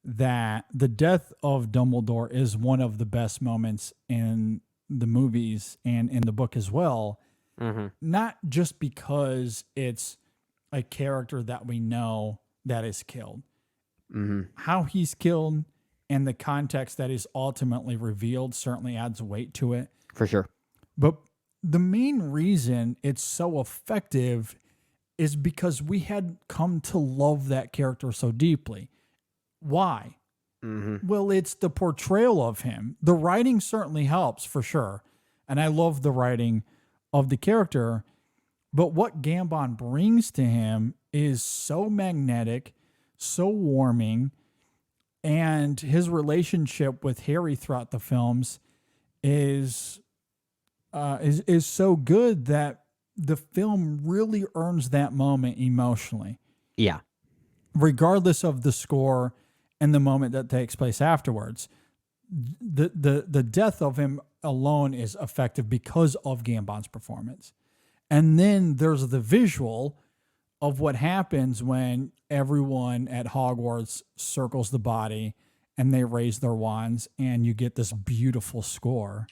that the death of Dumbledore is one of the best moments in the movies and in the book as well. Not just because it's a character that we know that is killed, how he's killed and the context that is ultimately revealed certainly adds weight to it. For sure. But the main reason it's so effective is because we had come to love that character so deeply. Why? Well, it's the portrayal of him. The writing certainly helps for sure. And I love the writing of the character. But what Gambon brings to him is so magnetic, so warming, and his relationship with Harry throughout the films is so good that the film really earns that moment emotionally. Yeah. Regardless of the score and the moment that takes place afterwards. The death of him alone is effective because of Gambon's performance. And then there's the visual of what happens when everyone at Hogwarts circles the body and they raise their wands and you get this beautiful score.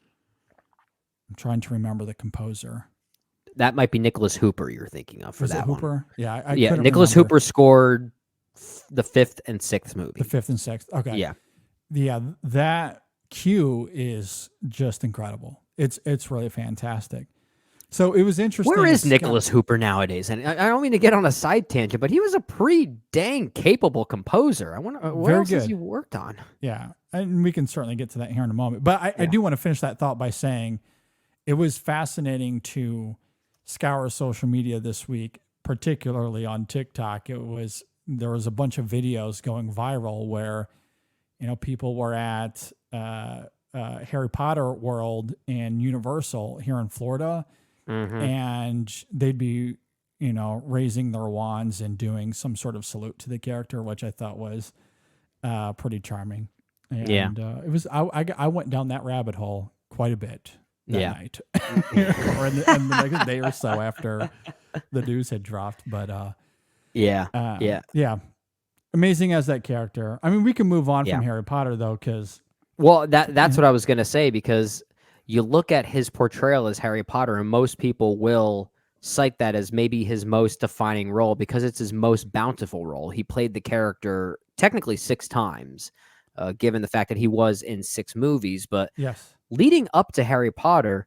I'm trying to remember the composer. That might be Nicholas Hooper you're thinking of for Was that it Hooper? one. Yeah, yeah. couldn't Nicholas remember. Hooper scored the 5th and 6th movie. The 5th and 6th. Okay. Yeah. That cue is just incredible. It's really fantastic. So it was interesting. Where is Nicholas Hooper nowadays? And I don't mean to get on a side tangent, but he was a pretty dang capable composer. I wonder what Very else has good. he worked on? Yeah, and we can certainly get to that here in a moment. But I do want to finish that thought by saying it was fascinating to scour social media this week, particularly on TikTok. There was a bunch of videos going viral where, people were at Harry Potter World in Universal here in Florida, and they'd be, raising their wands and doing some sort of salute to the character, which I thought was pretty charming. And it was I went down that rabbit hole quite a bit that night, or in the next day or so after the news had dropped. But amazing as that character. I mean, we can move on from Harry Potter though, because that's what I was gonna say, because you look at his portrayal as Harry Potter, and most people will cite that as maybe his most defining role because it's his most bountiful role. He played the character technically 6 times, given the fact that he was in 6 movies. But leading up to Harry Potter,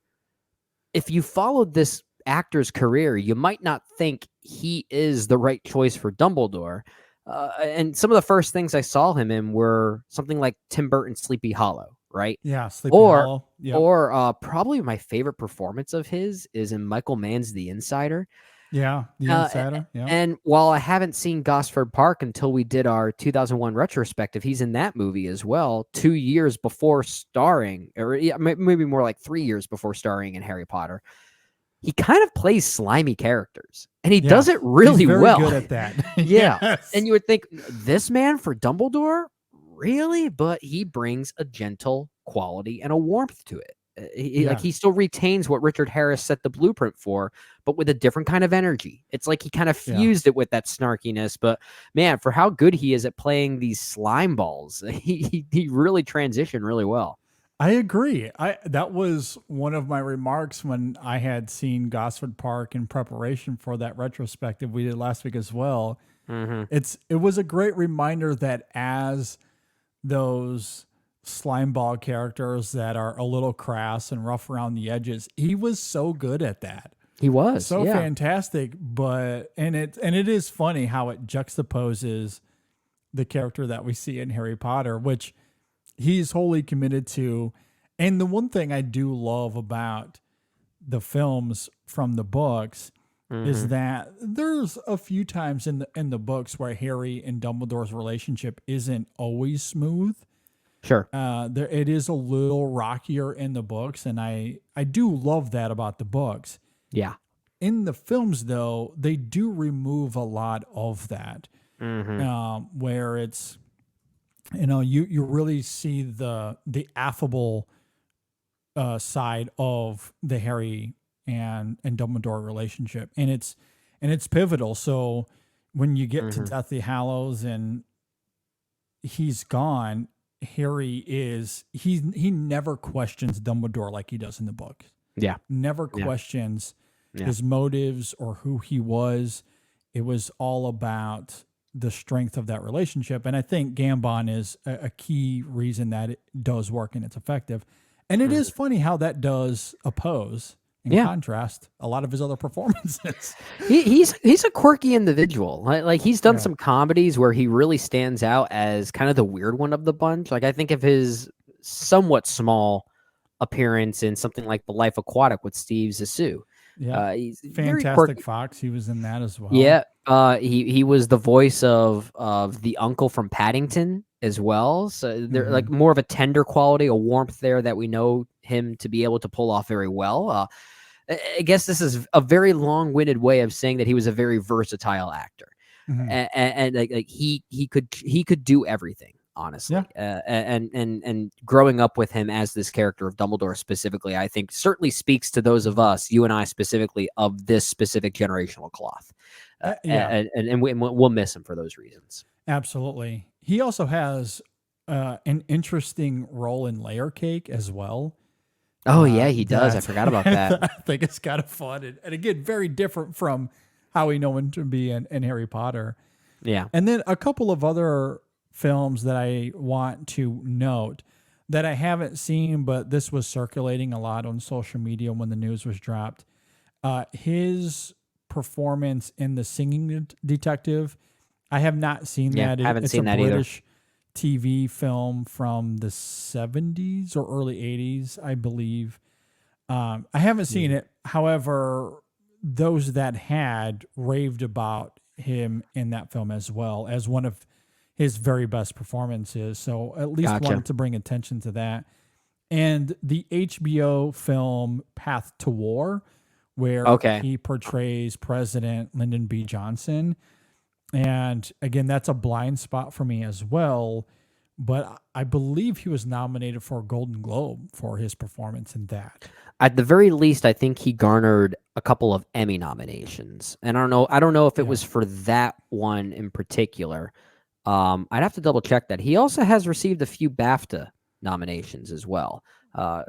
if you followed this actor's career, you might not think he is the right choice for Dumbledore. And some of the first things I saw him in were something like Tim Burton's Sleepy Hollow, right? Yeah, Sleepy Hollow. Yep. Or probably my favorite performance of his is in Michael Mann's The Insider. Yeah, The Insider. Yeah. And while I haven't seen Gosford Park until we did our 2001 retrospective, he's in that movie as well, 2 years before starring, or maybe more like 3 years before starring in Harry Potter. he kind of plays slimy characters, and he Yeah, does it really he's very well. good at that. Yeah. Yes. And you would think, this man for Dumbledore? Really? But he brings a gentle quality and a warmth to it. Yeah. He still retains what Richard Harris set the blueprint for, but with a different kind of energy. It's like he kind of fused it with that snarkiness. But man, for how good he is at playing these slime balls, he really transitioned really well. I agree. That was one of my remarks when I had seen Gosford Park in preparation for that retrospective we did last week as well. Mm-hmm. It was a great reminder that as those slime ball characters that are a little crass and rough around the edges, he was so good at that. He was So fantastic, and it is funny how it juxtaposes the character that we see in Harry Potter, which he's wholly committed to. And the one thing I do love about the films from the books is that there's a few times in the books where Harry and Dumbledore's relationship isn't always smooth. Sure. It is a little rockier in the books, and I do love that about the books. Yeah. In the films, though, they do remove a lot of that, where it's, you really see the affable side of the Harry and Dumbledore relationship, and it's pivotal. So when you get to Deathly Hallows and he's gone, Harry he never questions Dumbledore like he does in the book. Yeah. Never questions his motives or who he was. It was all about the strength of that relationship. And I think Gambon is a key reason that it does work and it's effective. And it is funny how that does oppose, in contrast, a lot of his other performances. He's a quirky individual. Like he's done some comedies where he really stands out as kind of the weird one of the bunch. Like I think of his somewhat small appearance in something like The Life Aquatic with Steve Zissou. Yeah, he's Fantastic Fox. He was in that as well. Yeah, he was the voice of the uncle from Paddington as well. So they're like more of a tender quality, a warmth there that we know him to be able to pull off very well. I guess this is a very long-winded way of saying that he was a very versatile actor, and like he could do everything. Honestly, and growing up with him as this character of Dumbledore specifically, I think certainly speaks to those of us, you and I specifically, of this specific generational cloth. And we'll miss him for those reasons. Absolutely. He also has an interesting role in Layer Cake as well. Oh yeah, he does. I forgot about that. I think it's kind of fun, and again, very different from how we know him to be in Harry Potter. Yeah, and then a couple of other films that I want to note that I haven't seen, but this was circulating a lot on social media when the news was dropped. His performance in The Singing Detective, I have not seen that. Haven't seen that either. either. British TV film from the 70s or early 80s, I believe. I haven't seen it. However, those that had raved about him in that film as well as one of his very best performances. So at least wanted to bring attention to that. And the HBO film Path to War, where he portrays President Lyndon B. Johnson. And again, that's a blind spot for me as well. But I believe he was nominated for a Golden Globe for his performance in that. At the very least, I think he garnered a couple of Emmy nominations. And I don't know if it was for that one in particular. I'd have to double check that. He also has received a few BAFTA nominations as well.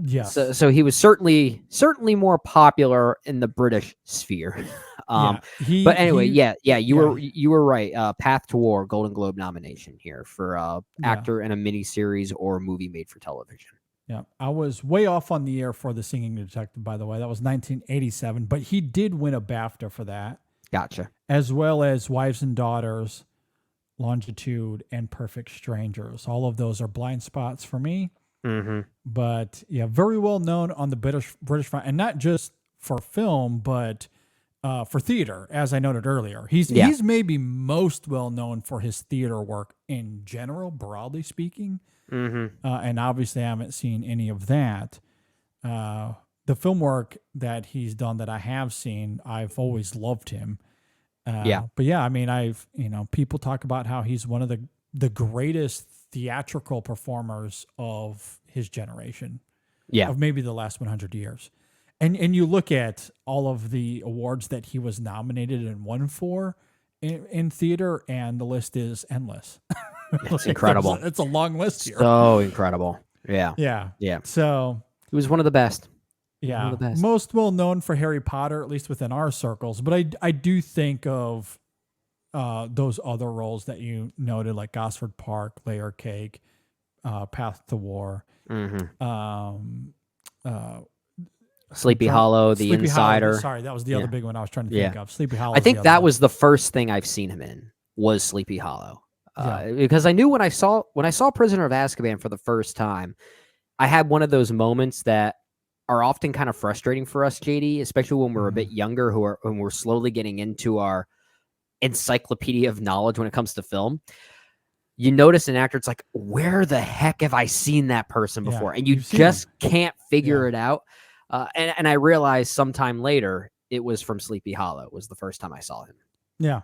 Yes. So he was certainly more popular in the British sphere. But anyway, you were right. Path to War, Golden Globe nomination here for actor in a miniseries or movie made for television. Yeah, I was way off on the year for The Singing Detective, by the way. That was 1987, but he did win a BAFTA for that. Gotcha. As well as Wives and Daughters, Longitude, and Perfect Strangers. All of those are blind spots for me. But yeah, very well known on the British front, and not just for film, but for theater, as I noted earlier. He's maybe most well known for his theater work in general, broadly speaking. And obviously I haven't seen any of that. the film work that he's done that I have seen, I've always loved him. But yeah, I mean, people talk about how he's one of the greatest theatrical performers of his generation. Yeah. Of maybe the last 100 years. And you look at all of the awards that he was nominated and won for in theater, and the list is endless. It's incredible. It's a long list here. So incredible. Yeah. Yeah. So he was one of the best. yeah, One of the best. most well known for Harry Potter, at least within our circles. But I do think of those other roles that you noted, like Gosford Park, Layer Cake, Path to War, Sleepy Hollow, The Insider. Hollow. Sorry, that was the other big one I was trying to think of. Sleepy Hollow. I think that was the first thing I've seen him in, was Sleepy Hollow. Because I knew when I saw Prisoner of Azkaban for the first time, I had one of those moments that are often kind of frustrating for us, JD, especially when we're a bit younger, when we're slowly getting into our encyclopedia of knowledge when it comes to film. You notice an actor, it's like, where the heck have I seen that person before? And you just can't figure it out. And I realized sometime later it was from Sleepy Hollow. It was the first time I saw him. Yeah.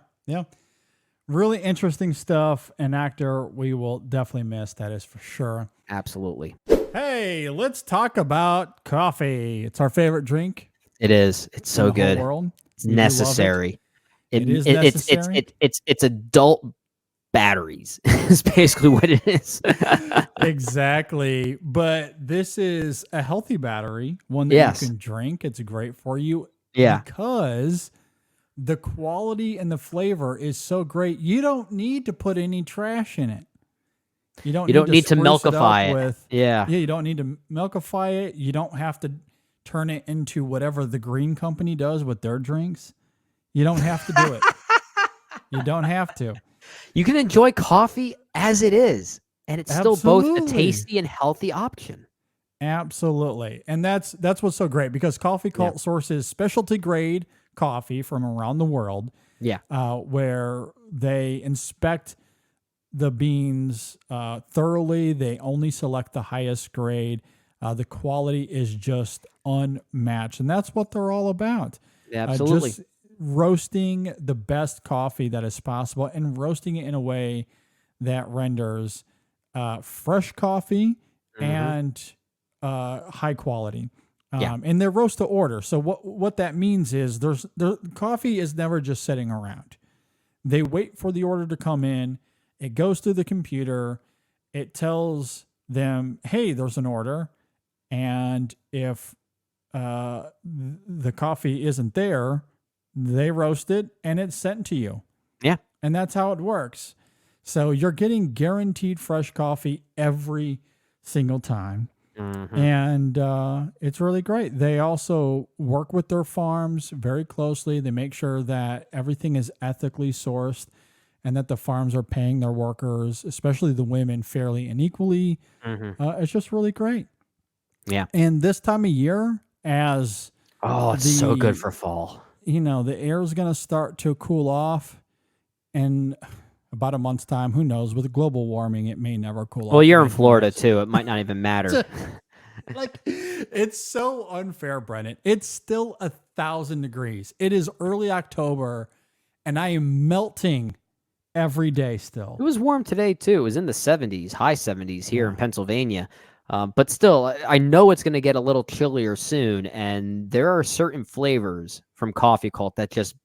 Really interesting stuff. An actor we will definitely miss, that is for sure. Absolutely. Hey, let's talk about coffee. It's our favorite drink. It is. It's so good. World. It's necessary. It is necessary. It's adult batteries. Is basically what it is. Exactly. But this is a healthy battery, one that you can drink. It's great for you. Yeah. Because the quality and the flavor is so great. You don't need to put any trash in it. You don't need to milkify it. You don't need to milkify it. You don't have to turn it into whatever the green company does with their drinks. You don't have to do it. You don't have to. You can enjoy coffee as it is, and it's still both a tasty and healthy option. Absolutely. And that's what's so great, because Coffee Cult sources specialty grade coffee from around the world. Where they inspect the beans thoroughly. They only select the highest grade. The quality is just unmatched, and that's what they're all about. Absolutely. Just roasting the best coffee that is possible, and roasting it in a way that renders fresh coffee and high quality. And they're roast to order. So what that means is the coffee is never just sitting around. They wait for the order to come in. It goes through the computer. It tells them, hey, there's an order. And if the coffee isn't there, they roast it and it's sent to you. Yeah. And that's how it works. So you're getting guaranteed fresh coffee every single time. And it's really great. They also work with their farms very closely. They make sure that everything is ethically sourced and that the farms are paying their workers, especially the women, fairly and equally. It's just really great. Yeah. And this time of year, as it's so good for fall. The air is going to start to cool off, and about a month's time, who knows, with global warming, it may never cool off. Well, you're in Florida too. It might not even matter. It's so unfair, Brennan. It's still 1,000 degrees. It is early October, and I am melting every day still. It was warm today too. It was in the 70s, high 70s here in Pennsylvania. But still, I know it's going to get a little chillier soon, and there are certain flavors from Coffee Cult that just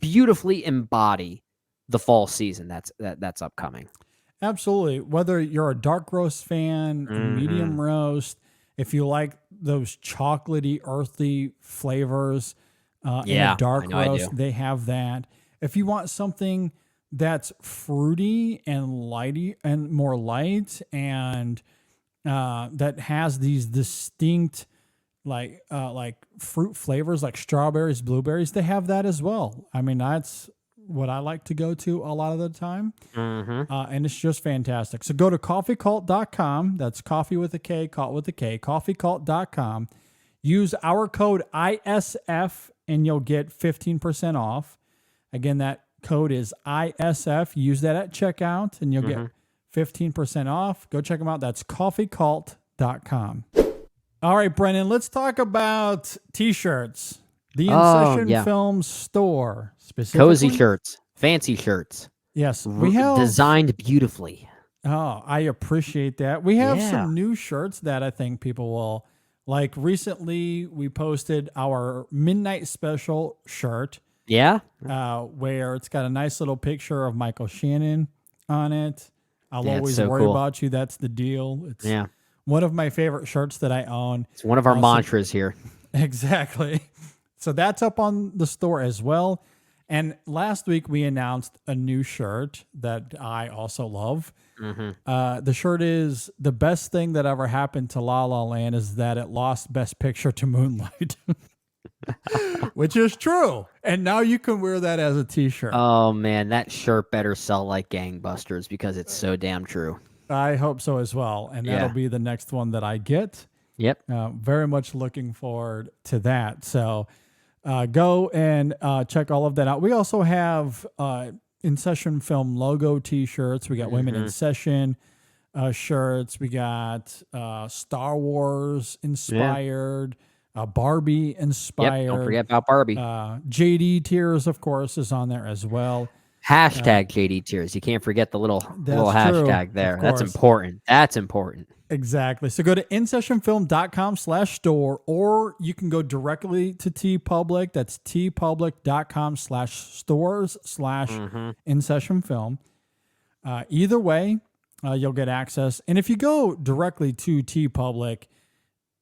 beautifully embody the fall season that's upcoming. Absolutely. Whether you're a dark roast fan, a medium roast, if you like those chocolatey, earthy flavors in a dark roast, they have that. If you want something that's fruity and lighty and more light and that has these distinct like fruit flavors like strawberries, blueberries, they have that as well. I mean, that's what I like to go to a lot of the time. And it's just fantastic. So go to coffeecult.com. That's coffee with a K, cult with a K, coffeecult.com. Use our code ISF and you'll get 15% off. Again, that code is ISF. Use that at checkout and you'll get 15% off. Go check them out. That's coffeecult.com. All right, Brennan, let's talk about T-shirts. The Oh, InSession yeah. Film Store, specifically. Cozy shirts, fancy shirts, Yes, we have. designed beautifully. Oh, I appreciate that. We have Yeah. some new shirts that I think people will like. Recently, we posted our Midnight Special shirt, Yeah. where it's got a nice little picture of Michael Shannon on it. I'll Yeah, it's always so worry cool. about you. That's the deal. It's Yeah. one of my favorite shirts that I own. It's one of our Also- mantras here. Exactly. So that's up on the store as well. And last week we announced a new shirt that I also love. The shirt is the best thing that ever happened to La La Land is that it lost Best Picture to Moonlight, which is true. And now you can wear that as a T-shirt. Oh man, that shirt better sell like gangbusters because it's so damn true. I hope so as well. And that'll Yeah. be the next one that I get. Yep. Very much looking forward to that. So go and check all of that out. We also have InSession Film logo T-shirts. We got Women in Session shirts. We got Star Wars inspired, Barbie inspired. Yep. Don't forget about Barbie. JD Tears, of course, is on there as well. Hashtag JD Tears. You can't forget the little That's true, hashtag there. of That's course. important. That's important. Exactly. So go to InSessionFilm.com/store, or you can go directly to TeePublic. That's TeePublic.com/stores/InSessionFilm. Either way, you'll get access. And if you go directly to TeePublic,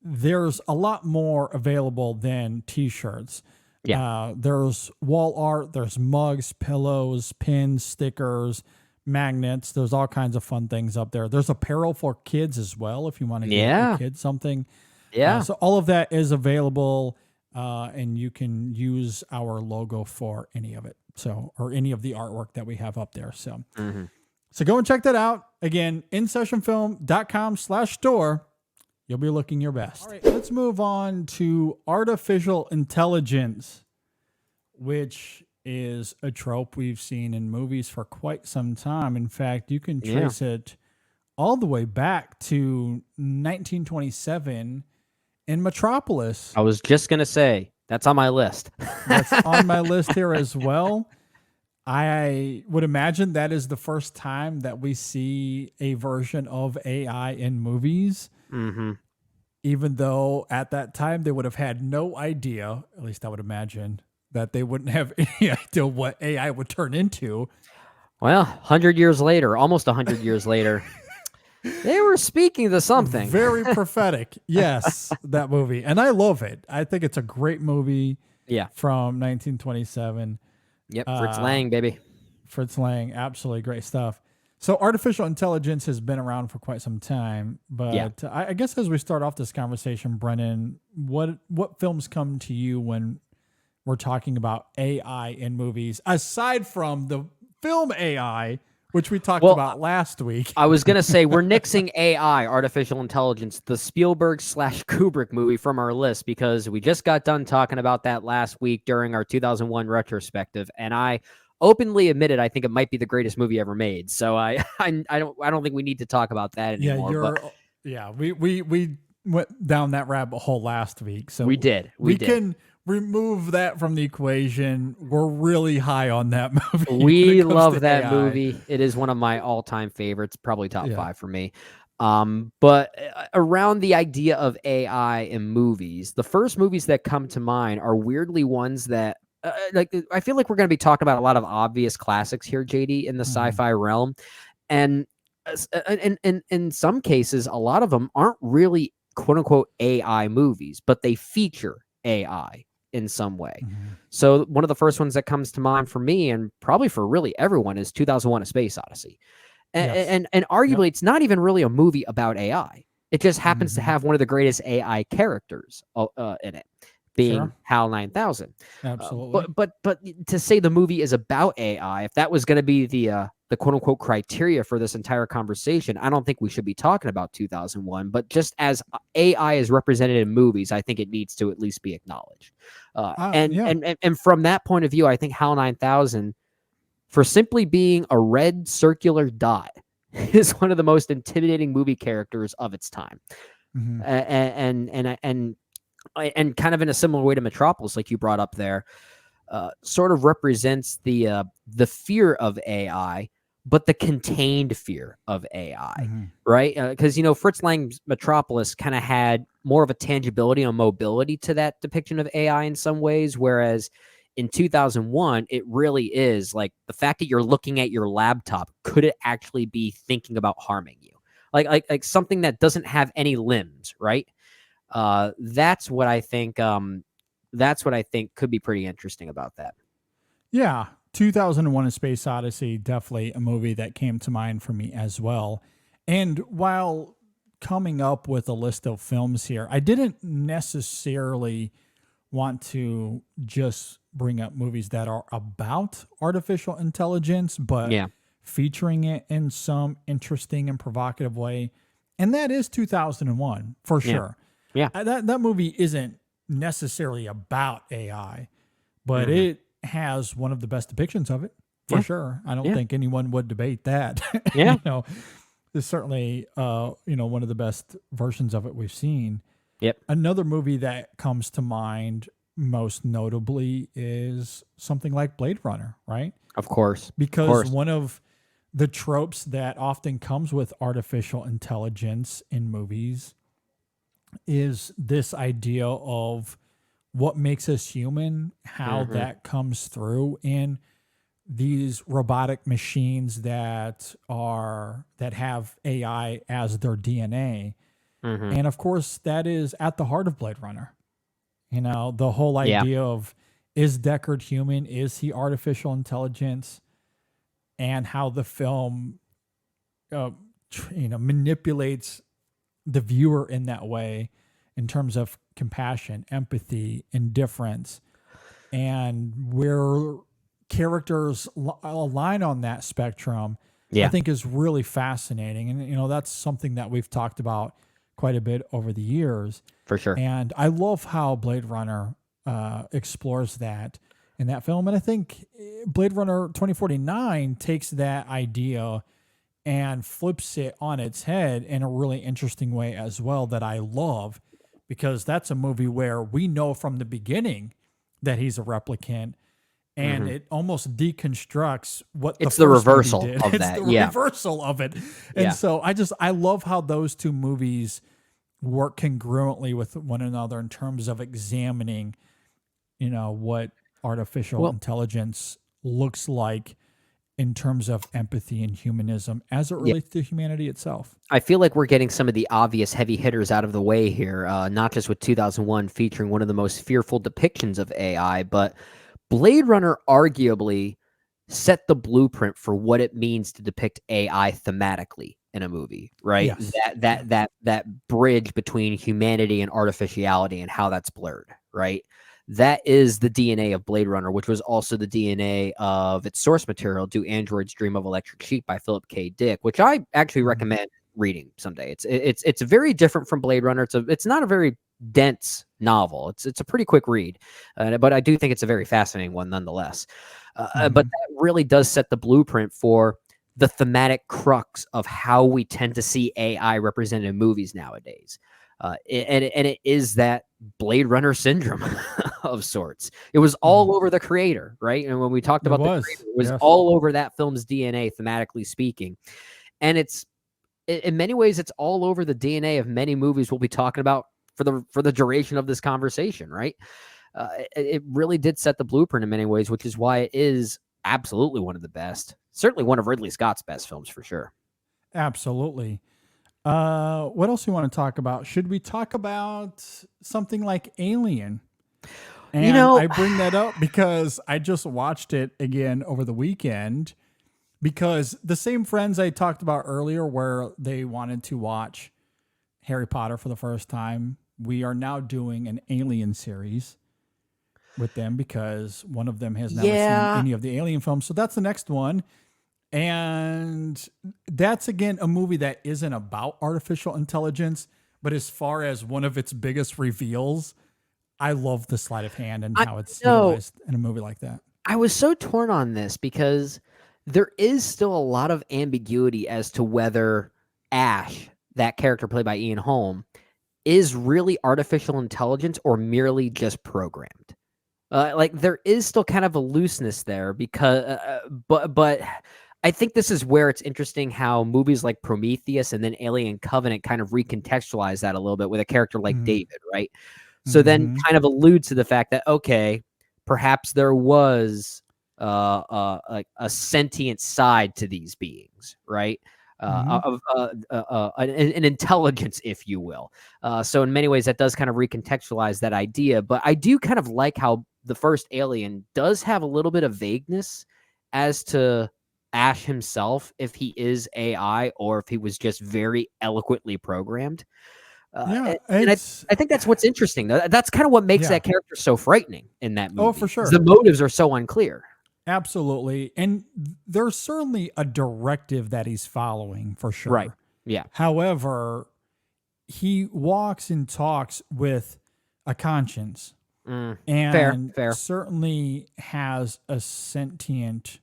there's a lot more available than T-shirts. Yeah. There's wall art, there's mugs, pillows, pins, stickers, magnets. There's all kinds of fun things up there. There's apparel for kids as well if you want to get Yeah. your kids something. Yeah. So all of that is available, and you can use our logo for any of it. So, or any of the artwork that we have up there. So, so go and check that out. Again, InSessionFilm.com/store. You'll be looking your best. All right, let's move on to artificial intelligence, which is a trope we've seen in movies for quite some time. In fact, you can trace it all the way back to 1927 in Metropolis. I was just gonna say that's on my list. That's on my list here as well. I would imagine that is the first time that we see a version of AI in movies. Even though at that time they would have had no idea, at least I would imagine, that they wouldn't have any idea what AI would turn into. Well, 100 years later, almost 100 years later, they were speaking to something. Very prophetic. Yes, that movie. And I love it. I think it's a great movie Yeah. from 1927. Yep. Fritz Lang, baby. Fritz Lang, absolutely great stuff. So artificial intelligence has been around for quite some time, but Yeah. I guess as we start off this conversation, Brennan, what films come to you when we're talking about AI in movies, aside from the film AI, which we talked about last week? I was gonna say we're nixing AI, artificial intelligence, the Spielberg/Kubrick movie from our list because we just got done talking about that last week during our 2001 retrospective, and I openly admitted I think it might be the greatest movie ever made. So I don't think we need to talk about that anymore. We went down that rabbit hole last week, so We did. We can remove that from the equation. We're really high on that movie. when We it comes love to that AI. movie. It is one of my all-time favorites, probably top 5 for me. But around the idea of AI in movies, the first movies that come to mind are weirdly ones that I feel like we're going to be talking about a lot of obvious classics here, JD, in the sci-fi realm. And in some cases, a lot of them aren't really quote unquote AI movies, but they feature AI in some way. So one of the first ones that comes to mind for me, and probably for really everyone, is 2001: A Space Odyssey. And arguably, it's not even really a movie about AI. It just happens to have one of the greatest AI characters in it, being HAL 9000. Absolutely. But to say the movie is about AI, if that was going to be the quote unquote criteria for this entire conversation, I don't think we should be talking about 2001. But just as AI is represented in movies, I think it needs to at least be acknowledged. And from that point of view, I think HAL 9000, for simply being a red circular dot, is one of the most intimidating movie characters of its time. Mhm. And kind of in a similar way to Metropolis, like you brought up there, sort of represents the fear of AI, but the contained fear of AI, Mhm. right? Because Fritz Lang's Metropolis kind of had more of a tangibility and mobility to that depiction of AI in some ways, whereas in 2001, it really is like the fact that you're looking at your laptop. Could it actually be thinking about harming you? Like something that doesn't have any limbs, right? That's what I think. That's what I think could be pretty interesting about that. Yeah, 2001: A Space Odyssey, definitely a movie that came to mind for me as well. And while coming up with a list of films here, I didn't necessarily want to just bring up movies that are about artificial intelligence, but Yeah. featuring it in some interesting and provocative way. And that is 2001 for sure. Yeah. That movie isn't necessarily about AI, but Mhm. it has one of the best depictions of it for Yeah. sure. I don't Yeah. think anyone would debate that. Yeah. It's certainly one of the best versions of it we've seen. Yep. Another movie that comes to mind most notably is something like Blade Runner, right? Of course. Because one of the tropes that often comes with artificial intelligence in movies is this idea of what makes us human, how Mhm. that comes through in these robotic machines that have AI as their DNA. Mhm. And of course, that is at the heart of Blade Runner. The whole Yeah. idea of, is Deckard human? Is he artificial intelligence? And how the film, manipulates the viewer in that way in terms of compassion, empathy, indifference, and where characters align on that spectrum, I Yeah. think is really fascinating. And, that's something that we've talked about quite a bit over the years. For sure. And I love how Blade Runner explores that in that film. And I think Blade Runner 2049 takes that idea and flips it on its head in a really interesting way as well, that I love, because that's a movie where we know from the beginning that he's a replicant, and Mhm. it almost deconstructs what It's the the first movie reversal did. of It's that, the yeah. reversal of it. And Yeah. so I love how those two movies work congruently with one another in terms of examining, what artificial Well- intelligence looks like in terms of empathy and humanism as it relates to humanity itself. I feel like we're getting some of the obvious heavy hitters out of the way here, not just with 2001 featuring one of the most fearful depictions of AI, but Blade Runner arguably set the blueprint for what it means to depict AI thematically in a movie, right? Yes. That bridge between humanity and artificiality and how that's blurred, right? That is the DNA of Blade Runner, which was also the DNA of its source material, Do Androids Dream of Electric Sheep by Philip K. Dick, which I actually recommend reading someday. It's very different from Blade Runner. It's not a very dense novel. It's a pretty quick read, but I do think it's a very fascinating one nonetheless. But that really does set the blueprint for the thematic crux of how we tend to see AI represented in movies nowadays. And it is that Blade Runner syndrome of sorts. It was all over the creator, right? And when we talked It about was, the creator, it was yes. all over that film's DNA, thematically speaking. And it's in many ways, it's all over the DNA of many movies we'll be talking about for the duration of this conversation, right? It really did set the blueprint in many ways, which is why it is absolutely one of the best. Certainly one of Ridley Scott's best films for sure. Absolutely. What else do you want to talk about? Should we talk about something like Alien? And I bring that up because I just watched it again over the weekend, because the same friends I talked about earlier where they wanted to watch Harry Potter for the first time, we are now doing an Alien series with them because one of them has never seen any of the Alien films. So that's the next one. And that's, again, a movie that isn't about artificial intelligence, but as far as one of its biggest reveals, I love the sleight of hand and how it's utilized in a movie like that. I was so torn on this because there is still a lot of ambiguity as to whether Ash, that character played by Ian Holm, is really artificial intelligence or merely just programmed. Like there is still kind of a looseness there because, but I think this is where it's interesting how movies like Prometheus and then Alien Covenant kind of recontextualize that a little bit with a character like David, right? So then kind of alludes to the fact that, okay, perhaps there was like a sentient side to these beings, right? An intelligence, if you will. So in many ways, that does kind of recontextualize that idea. But I do kind of like how the first Alien does have a little bit of vagueness as to Ash himself, if he is AI or if he was just very eloquently programmed. And I think that's what's interesting. That's kind of what makes that character so frightening in that movie. Oh, for sure. The motives are so unclear. Absolutely. And there's certainly a directive that he's following for sure. Right. Yeah. However, he walks and talks with a conscience and fair. certainly has a sentient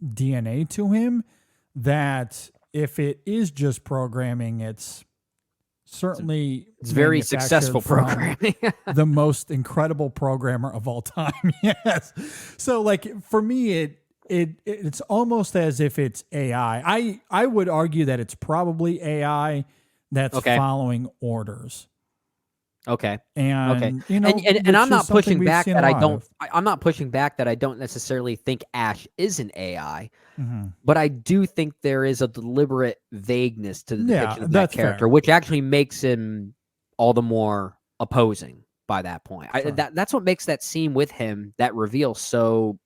DNA to him that if it is just programming, it's certainly it's very successful programming. The most incredible programmer of all time. Yes. So like for me, it's almost as if it's AI. I would argue that it's probably AI that's following orders. Okay. And you know, and I'm not pushing back that I'm not pushing back that I don't necessarily think Ash is an AI, but I do think there is a deliberate vagueness to the depiction of that character, which actually makes him all the more opposing by that point. Sure. That's what makes that scene with him, that reveal, so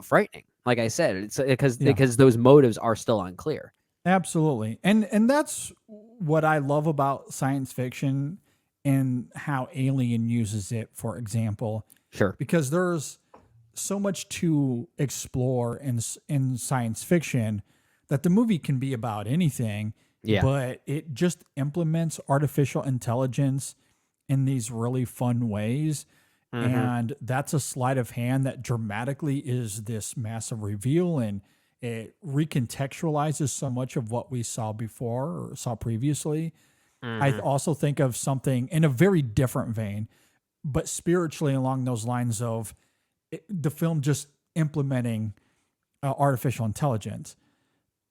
frightening. Like I said, it's because those motives are still unclear. Absolutely. And that's what I love about science fiction and how Alien uses it, for example. Sure. Because there's so much to explore in science fiction that the movie can be about anything, but it just implements artificial intelligence in these really fun ways. And that's a sleight of hand that dramatically is this massive reveal, and it recontextualizes so much of what we saw before or saw previously. I also think of something in a very different vein, but spiritually along those lines of the film just implementing artificial intelligence.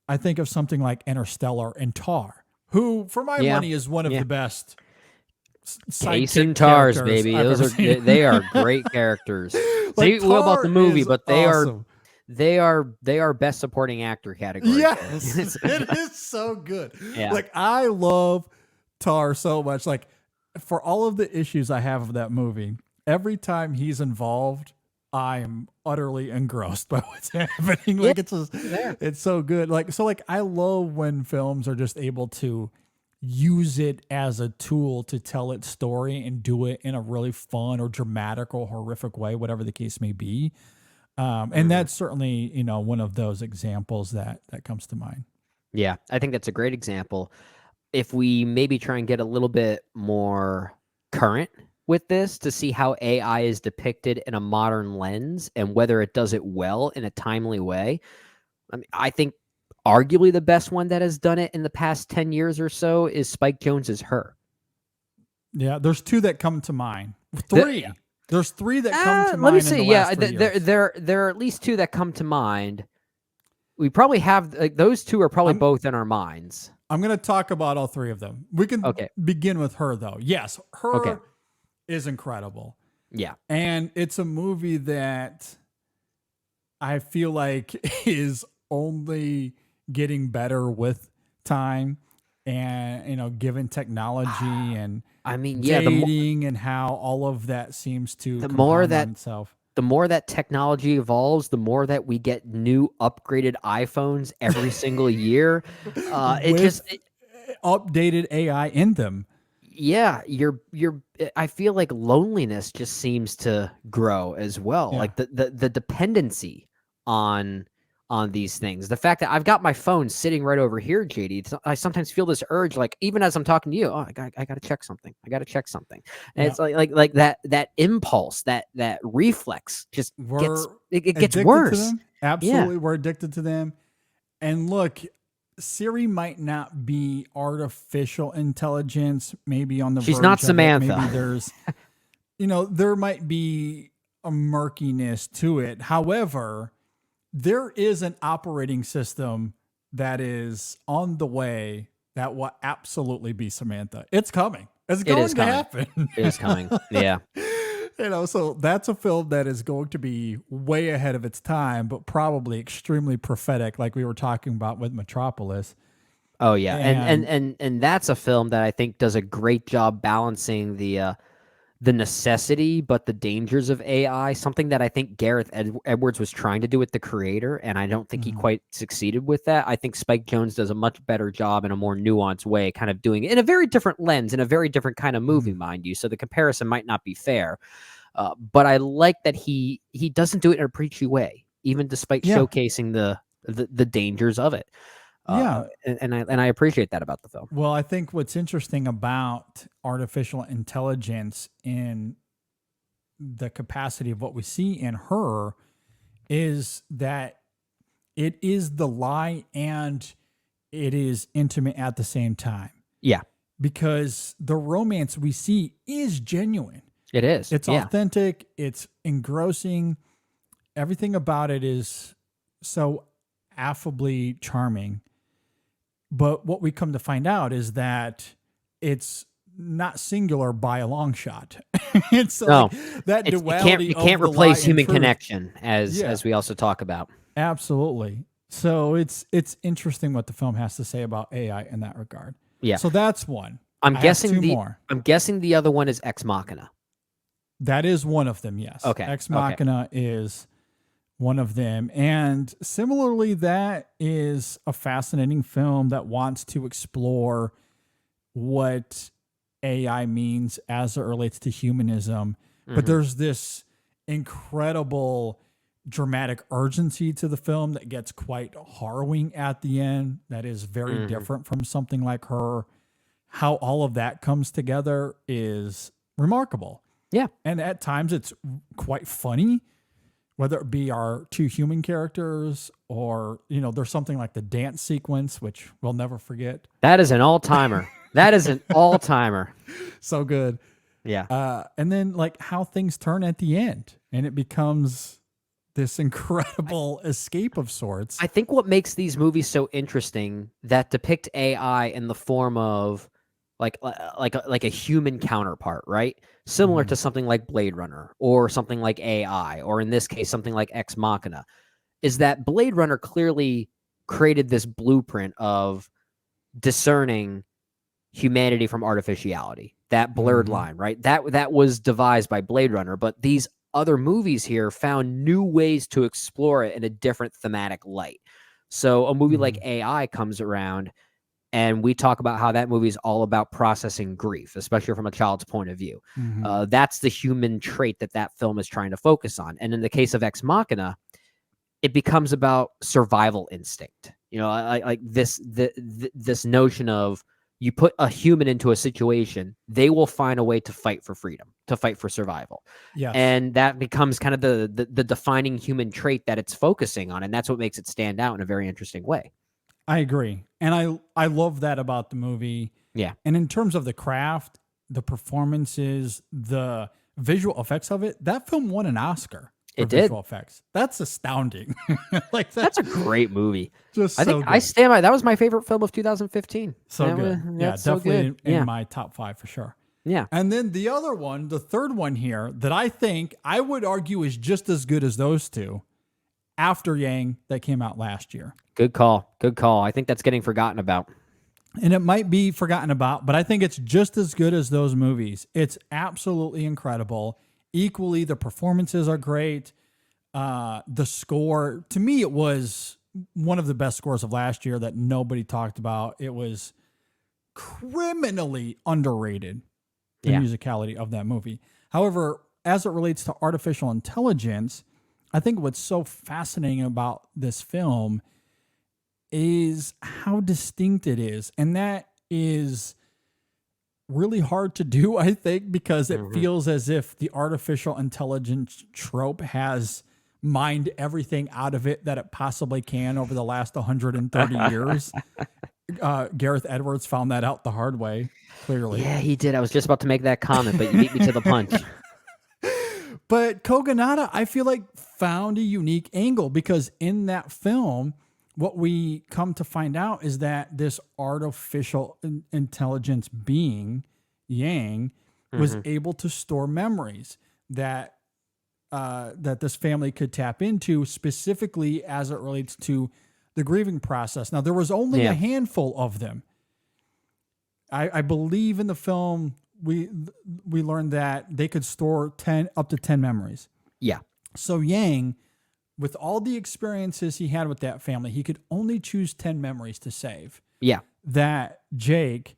I think of something like Interstellar and Tar, who, for my money, is one of the best. Case and Tars, baby. They are great characters. Say what about the movie, but they awesome. They are best supporting actor category. Yes, it is so good. Yeah. Like I love Tar so much. Like for all of the issues I have of that movie, every time he's involved, I'm utterly engrossed by what's happening. Like it's so good. Like I love when films are just able to use it as a tool to tell its story and do it in a really fun or dramatic or horrific way, whatever the case may be. And that's certainly, one of those examples that comes to mind. Yeah, I think that's a great example. If we maybe try and get a little bit more current with this to see how AI is depicted in a modern lens and whether it does it well in a timely way. I think arguably the best one that has done it in the past 10 years or so is Spike Jonze's Her. Yeah, there's two that come to mind. Three. There's three that come to mind. Let me see. Yeah, there are at least two that come to mind. We probably have those two are probably both in our minds. I'm going to talk about all three of them. We can begin with Her, though. Yes, Her is incredible. Yeah. And it's a movie that I feel like is only getting better with time and, given technology and dating and how all of that seems to compound on itself. The more that technology evolves, the more that we get new upgraded iPhones every single year. Updated AI in them. Yeah, I feel like loneliness just seems to grow as well. Yeah. Like the dependency on these things. The fact that I've got my phone sitting right over here, JD, I sometimes feel this urge, like even as I'm talking to you, I got to check something. And it's like that impulse, that reflex just gets worse. Absolutely. Yeah. We're addicted to them. And look, Siri might not be artificial intelligence, maybe on the She's verge not of it. Samantha. Maybe there's, there might be a murkiness to it. However, there is an operating system that is on the way that will absolutely be Samantha. It's coming. It's going to happen. It is coming. Yeah. So that's a film that is going to be way ahead of its time, but probably extremely prophetic, like we were talking about with Metropolis. Oh yeah, and that's a film that I think does a great job balancing the necessity but the dangers of AI. Something that I think Gareth Edwards was trying to do with The Creator, and I don't think he quite succeeded with that. I think Spike Jonze does a much better job in a more nuanced way, kind of doing it in a very different lens, in a very different kind of movie, mind you. So the comparison might not be fair, but I like that he doesn't do it in a preachy way, even despite showcasing the dangers of it. And I appreciate that about the film. Well, I think what's interesting about artificial intelligence in the capacity of what we see in her is that it is the lie and it is intimate at the same time. Yeah. Because the romance we see is genuine. It is. It's authentic. It's engrossing. Everything about it is so affably charming. But what we come to find out is that it's not singular by a long shot. It's like that duality. You can't replace human connection, as we also talk about. Absolutely. So it's interesting what the film has to say about AI in that regard. Yeah. So that's one. I'm guessing the other one is Ex Machina. That is one of them. Yes. Okay. Ex Machina is one of them. And similarly, that is a fascinating film that wants to explore what AI means as it relates to humanism. But there's this incredible dramatic urgency to the film that gets quite harrowing at the end. That is very different from something like Her. How all of that comes together is remarkable. Yeah. And at times it's quite funny, whether it be our two human characters or, there's something like the dance sequence, which we'll never forget. That is an all-timer. That is an all-timer. So good. Yeah. And then like how things turn at the end and it becomes this incredible escape of sorts. I think what makes these movies so interesting that depict AI in the form of like a human counterpart, right? Similar to something like Blade Runner or something like AI, or in this case, something like Ex Machina, is that Blade Runner clearly created this blueprint of discerning humanity from artificiality, that blurred line, right? That was devised by Blade Runner, but these other movies here found new ways to explore it in a different thematic light. So a movie like AI comes around, and we talk about how that movie is all about processing grief, especially from a child's point of view. That's the human trait that film is trying to focus on. And in the case of Ex Machina, it becomes about survival instinct. Like this notion of you put a human into a situation, they will find a way to fight for freedom, to fight for survival. Yes. And that becomes kind of the defining human trait that it's focusing on. And that's what makes it stand out in a very interesting way. I agree. And I love that about the movie. Yeah. And in terms of the craft, the performances, the visual effects of it, that film won an Oscar for visual effects. That's astounding. That's a great movie. I think I stand by that. Was my favorite film of 2015. So good. Yeah, definitely in my top 5 for sure. Yeah. And then the other one, the third one here, that I think I would argue is just as good as those two, After Yang, that came out last year. Good call. Good call. I think that's getting forgotten about. And it might be forgotten about, but I think it's just as good as those movies. It's absolutely incredible. Equally, the performances are great. The score, to me, it was one of the best scores of last year that nobody talked about. It was criminally underrated, the musicality of that movie. However, as it relates to artificial intelligence, I think what's so fascinating about this film is how distinct it is. And that is really hard to do, I think, because it feels as if the artificial intelligence trope has mined everything out of it that it possibly can over the last 130 years. Gareth Edwards found that out the hard way, clearly. Yeah, he did. I was just about to make that comment, but you beat me to the punch. But Kogonada, I feel like, found a unique angle because in that film, what we come to find out is that this artificial intelligence being, Yang, was able to store memories that this family could tap into, specifically as it relates to the grieving process. Now, there was only a handful of them. I believe in the film we learned that they could store up to 10 memories. Yeah. So Yang, with all the experiences he had with that family, he could only choose 10 memories to save. Yeah. That Jake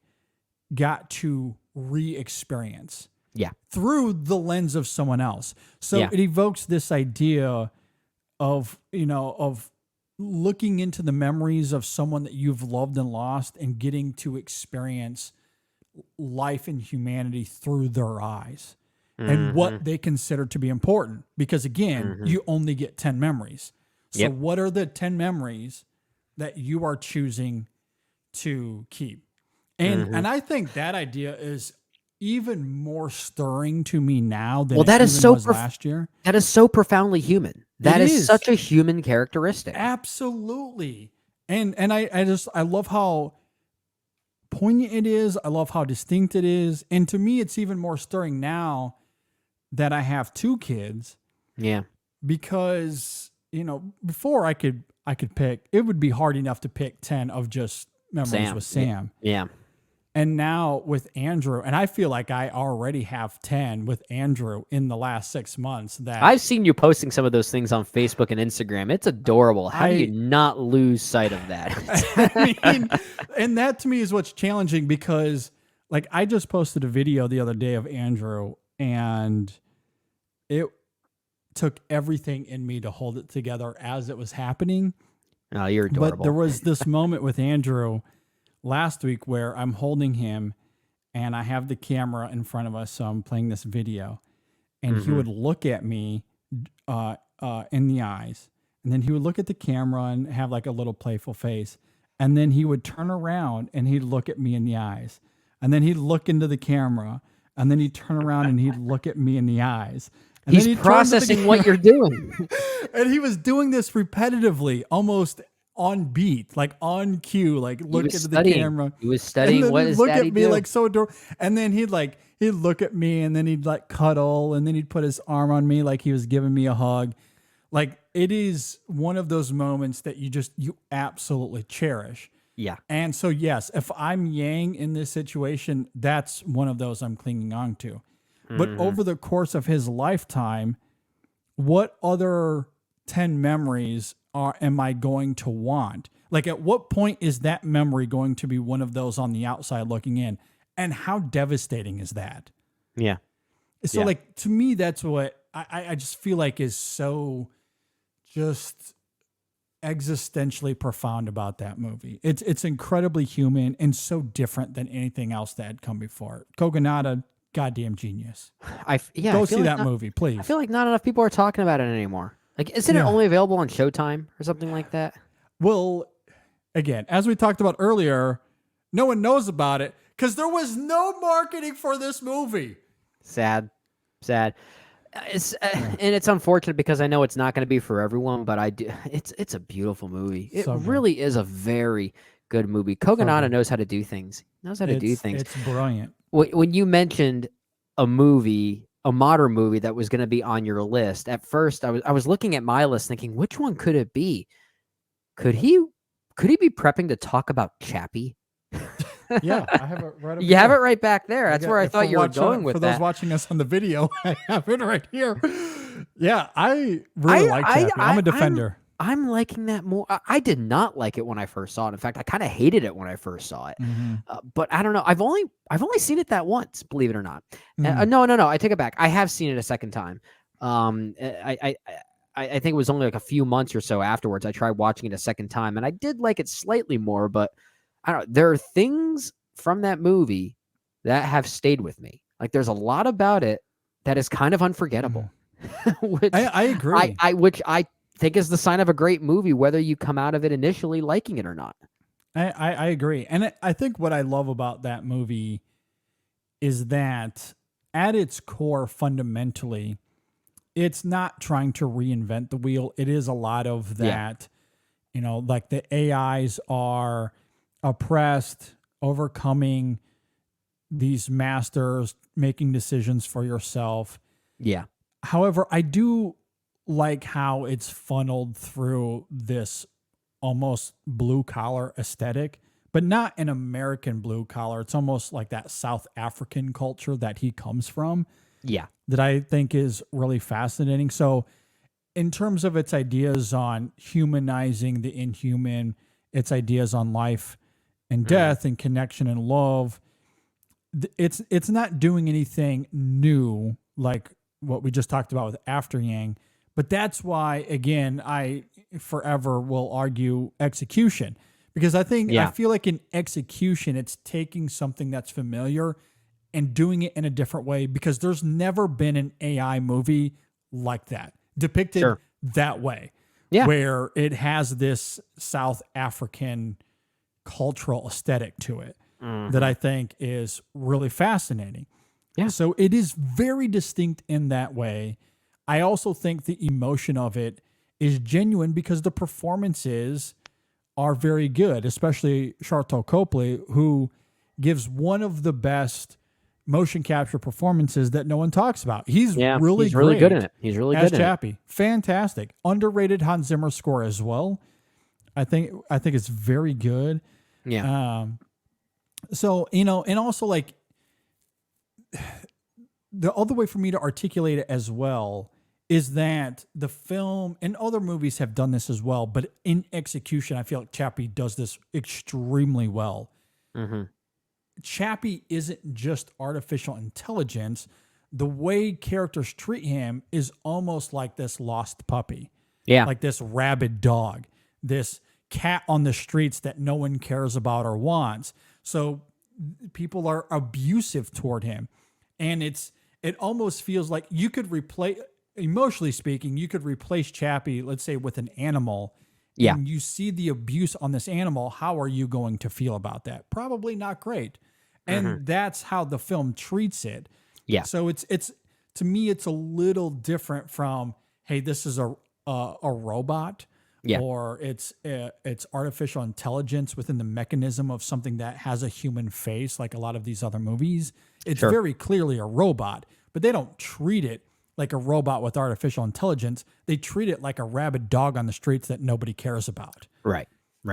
got to re-experience. Yeah. Through the lens of someone else. So it evokes this idea of looking into the memories of someone that you've loved and lost and getting to experience life and humanity through their eyes and what they consider to be important. Because again, you only get 10 memories. So what are the 10 memories that you are choosing to keep? And I think that idea is even more stirring to me now than that is was last year. That is so profoundly human. That is such a human characteristic. Absolutely. And I love how poignant it is. I love how distinct it is. And to me, it's even more stirring now that I have 2 kids. Yeah. Because, before I could pick, it would be hard enough to pick 10 of just memories with Sam. Yeah. And now with Andrew, and I feel like I already have 10 with Andrew in the last 6 months. That I've seen you posting some of those things on Facebook and Instagram. It's adorable. How do you not lose sight of that? I mean, and that to me is what's challenging because, like, I just posted a video the other day of Andrew, and it took everything in me to hold it together as it was happening. Oh, you're adorable. But there was this moment with Andrew last week where I'm holding him and I have the camera in front of us. So I'm playing this video and he would look at me in the eyes, and then he would look at the camera and have like a little playful face. And then he would turn around and he'd look at me in the eyes, and then he'd look into the camera, and then he'd turn around and he'd look at me in the eyes. And he's processing what you're doing. And he was doing this repetitively, almost on beat, like on cue, like look into the camera. He was studying what his daddy look at me do. like so adorable. And then he'd look at me, and then he'd like cuddle, and then he'd put his arm on me like he was giving me a hug. Like, it is one of those moments that you absolutely cherish. Yeah. And so, yes, if I'm Yang in this situation, that's one of those I'm clinging on to. But over the course of his lifetime, what other 10 memories am I going to want? Like, at what point is that memory going to be one of those on the outside looking in? And how devastating is that? Yeah. So, like, to me, that's what I just feel like is so just existentially profound about that movie. It's incredibly human and so different than anything else that had come before. Kogonada, goddamn genius. Go see that movie, please. I feel like not enough people are talking about it anymore. Like, isn't it only available on Showtime or something like that? Well, again, as we talked about earlier, no one knows about it because there was no marketing for this movie. Sad. And it's unfortunate because I know it's not going to be for everyone, but it's a beautiful movie. It really is a very good movie. Kogonada knows how to do things. It's brilliant. When you mentioned a modern movie that was going to be on your list, at first I was looking at my list thinking, which one could it be? Could he be prepping to talk about Chappie? Yeah, I have it right up You have it right back there. That's where I thought you were going with that. For those watching us on the video, I have it right here. Yeah, I really like Chappie. I'm a defender. I'm liking that more. I did not like it when I first saw it. In fact, I kind of hated it when I first saw it. But I don't know. I've only seen it that once, believe it or not. No. I take it back. I have seen it a second time. I think it was only like a few months or so afterwards. I tried watching it a second time, and I did like it slightly more. But I don't know. There are things from that movie that have stayed with me. Like, there's a lot about it that is kind of unforgettable. which I agree. which I think is the sign of a great movie, whether you come out of it initially liking it or not. I agree. And I think what I love about that movie is that at its core, fundamentally, it's not trying to reinvent the wheel. It is a lot of that, like the AIs are oppressed, overcoming these masters, making decisions for yourself. Yeah. However, I do like how it's funneled through this almost blue collar aesthetic, but not an American blue collar. It's almost like that South African culture that he comes from. Yeah. That I think is really fascinating. So in terms of its ideas on humanizing the inhuman, its ideas on life and death and connection and love, it's not doing anything new like what we just talked about with After Yang. But that's why, again, I forever will argue execution. Because I feel like in execution, it's taking something that's familiar and doing it in a different way, because there's never been an AI movie like that, depicted that way, where it has this South African cultural aesthetic to it that I think is really fascinating. Yeah. So it is very distinct in that way. I also think the emotion of it is genuine because the performances are very good, especially Sharlto Copley, who gives one of the best motion capture performances that no one talks about. He's really good in it. He's really good in Chappie. it. Fantastic. Underrated Hans Zimmer score as well. I think it's very good. Yeah. So, and also like the other way for me to articulate it as well is that the film and other movies have done this as well, but in execution, I feel like Chappie does this extremely well. Mm-hmm. Chappie isn't just artificial intelligence. The way characters treat him is almost like this lost puppy. Yeah. Like this rabid dog, this cat on the streets that no one cares about or wants. So people are abusive toward him. And it almost feels like you could replace, emotionally speaking, you could replace Chappie, let's say, with an animal. Yeah. And you see the abuse on this animal. How are you going to feel about that? Probably not great. And that's how the film treats it. Yeah. So it's to me, it's a little different from, hey, this is a robot. Yeah. Or it's artificial intelligence within the mechanism of something that has a human face, like a lot of these other movies. It's very clearly a robot, but they don't treat it like a robot with artificial intelligence. They treat it like a rabid dog on the streets that nobody cares about. Right.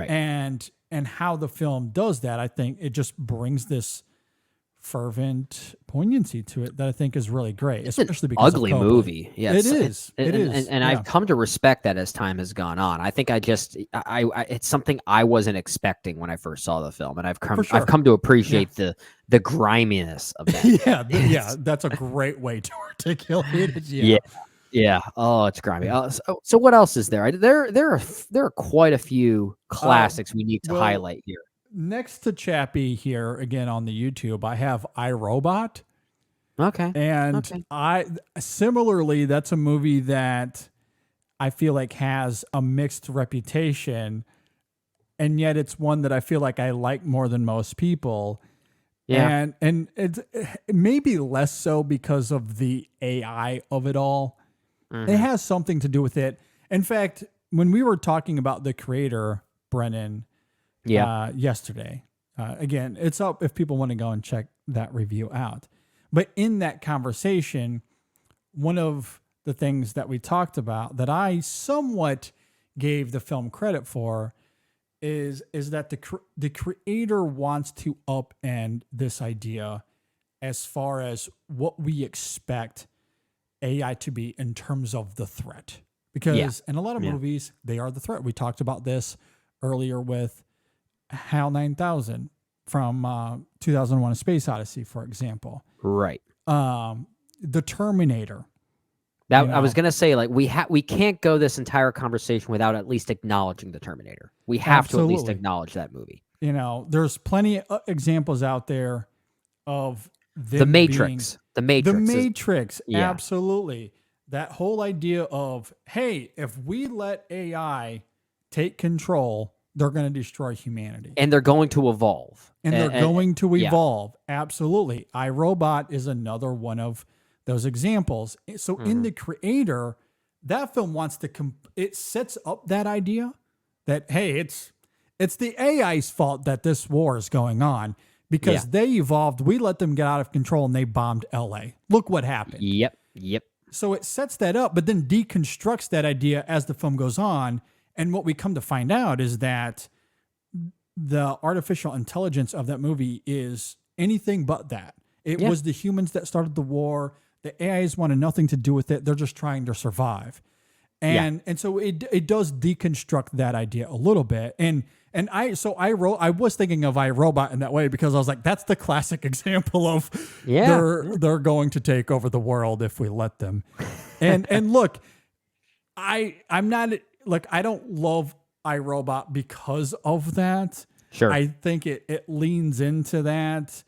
And how the film does that, I think it just brings this fervent poignancy to it that I think is really great, especially because ugly of Copley. movie. Yeah, it is. And I've come to respect that as time has gone on. I think it's something I wasn't expecting when I first saw the film, and I've come to appreciate the griminess of that. That's a great way to articulate it. Yeah. Oh, it's grimy. So what else is there? There are quite a few classics we need to highlight here. Next to Chappie here again on the YouTube, I have iRobot. Okay. And similarly, that's a movie that I feel like has a mixed reputation, and yet it's one that I feel like I like more than most people. Yeah. And it's maybe less so because of the AI of it all. Mm-hmm. It has something to do with it. In fact, when we were talking about the creator, Brennan, yesterday, again, it's up if people want to go and check that review out. But in that conversation, one of the things that we talked about that I somewhat gave the film credit for is that the creator wants to upend this idea as far as what we expect AI to be in terms of the threat. Because in a lot of movies, they are the threat. We talked about this earlier with HAL 9000 from 2001: A Space Odyssey, for example. Right. The Terminator. I was gonna say, like, we can't go this entire conversation without at least acknowledging the Terminator. We have to at least acknowledge that movie. There's plenty of examples out there of the Matrix. The Matrix. Absolutely. that whole idea of, hey, if we let AI take control, they're going to destroy humanity. And they're going to evolve. And they're going to yeah. evolve. Absolutely. iRobot is another one of those examples. So in The Creator, that film wants to, it sets up that idea that, hey, it's the AI's fault that this war is going on because they evolved. We let them get out of control and they bombed LA. Look what happened. Yep. So it sets that up, but then deconstructs that idea as the film goes on. And what we come to find out is that the artificial intelligence of that movie is anything but that. It was the humans that started the war. The AIs wanted nothing to do with it. They're just trying to survive. And so it does deconstruct that idea a little bit. And I was thinking of iRobot in that way because I was like, that's the classic example of they're going to take over the world if we let them. And look, I'm not like, I don't love iRobot because of that. Sure. I think it leans into that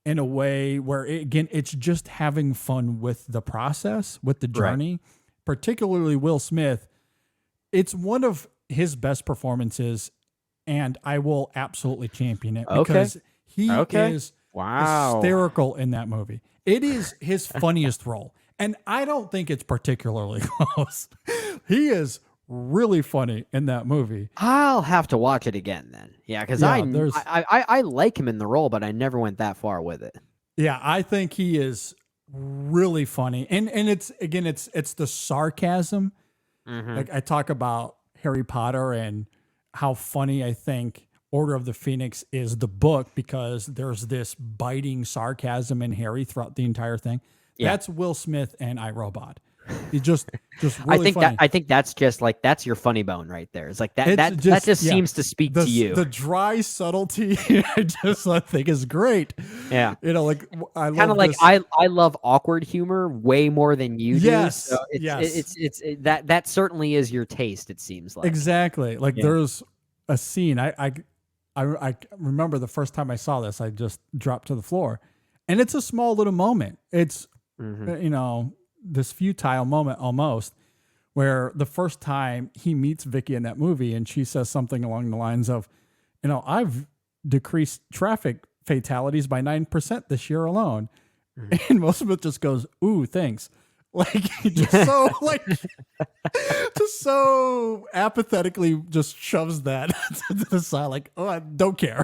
in a way where it's just having fun with the process, with the journey. Particularly Will Smith. It's one of his best performances, and I will absolutely champion it because he is hysterical in that movie. It is his funniest role, and I don't think it's particularly close. He is really funny in that movie. I'll have to watch it again then. Yeah, because I like him in the role, but I never went that far with it. Yeah, I think he is really funny. And it's the sarcasm. Like I talk about Harry Potter and how funny I think Order of the Phoenix is the book because there's this biting sarcasm in Harry throughout the entire thing. That's Will Smith and iRobot. He's just really funny. I think that's just like, that's your funny bone right there. It's like that just seems to speak to you. The dry subtlety I think is great. Yeah. Like I love kind of like this. I love awkward humor way more than you do. Yes. So that certainly is your taste, it seems like. Exactly. Like there's a scene I remember the first time I saw this, I just dropped to the floor. And it's a small little moment. It's this futile moment almost where the first time he meets Vicky in that movie and she says something along the lines of, I've decreased traffic fatalities by 9% this year alone. And Will Smith just goes, ooh, thanks. Like just so apathetically just shoves that to the side. Like, oh, I don't care.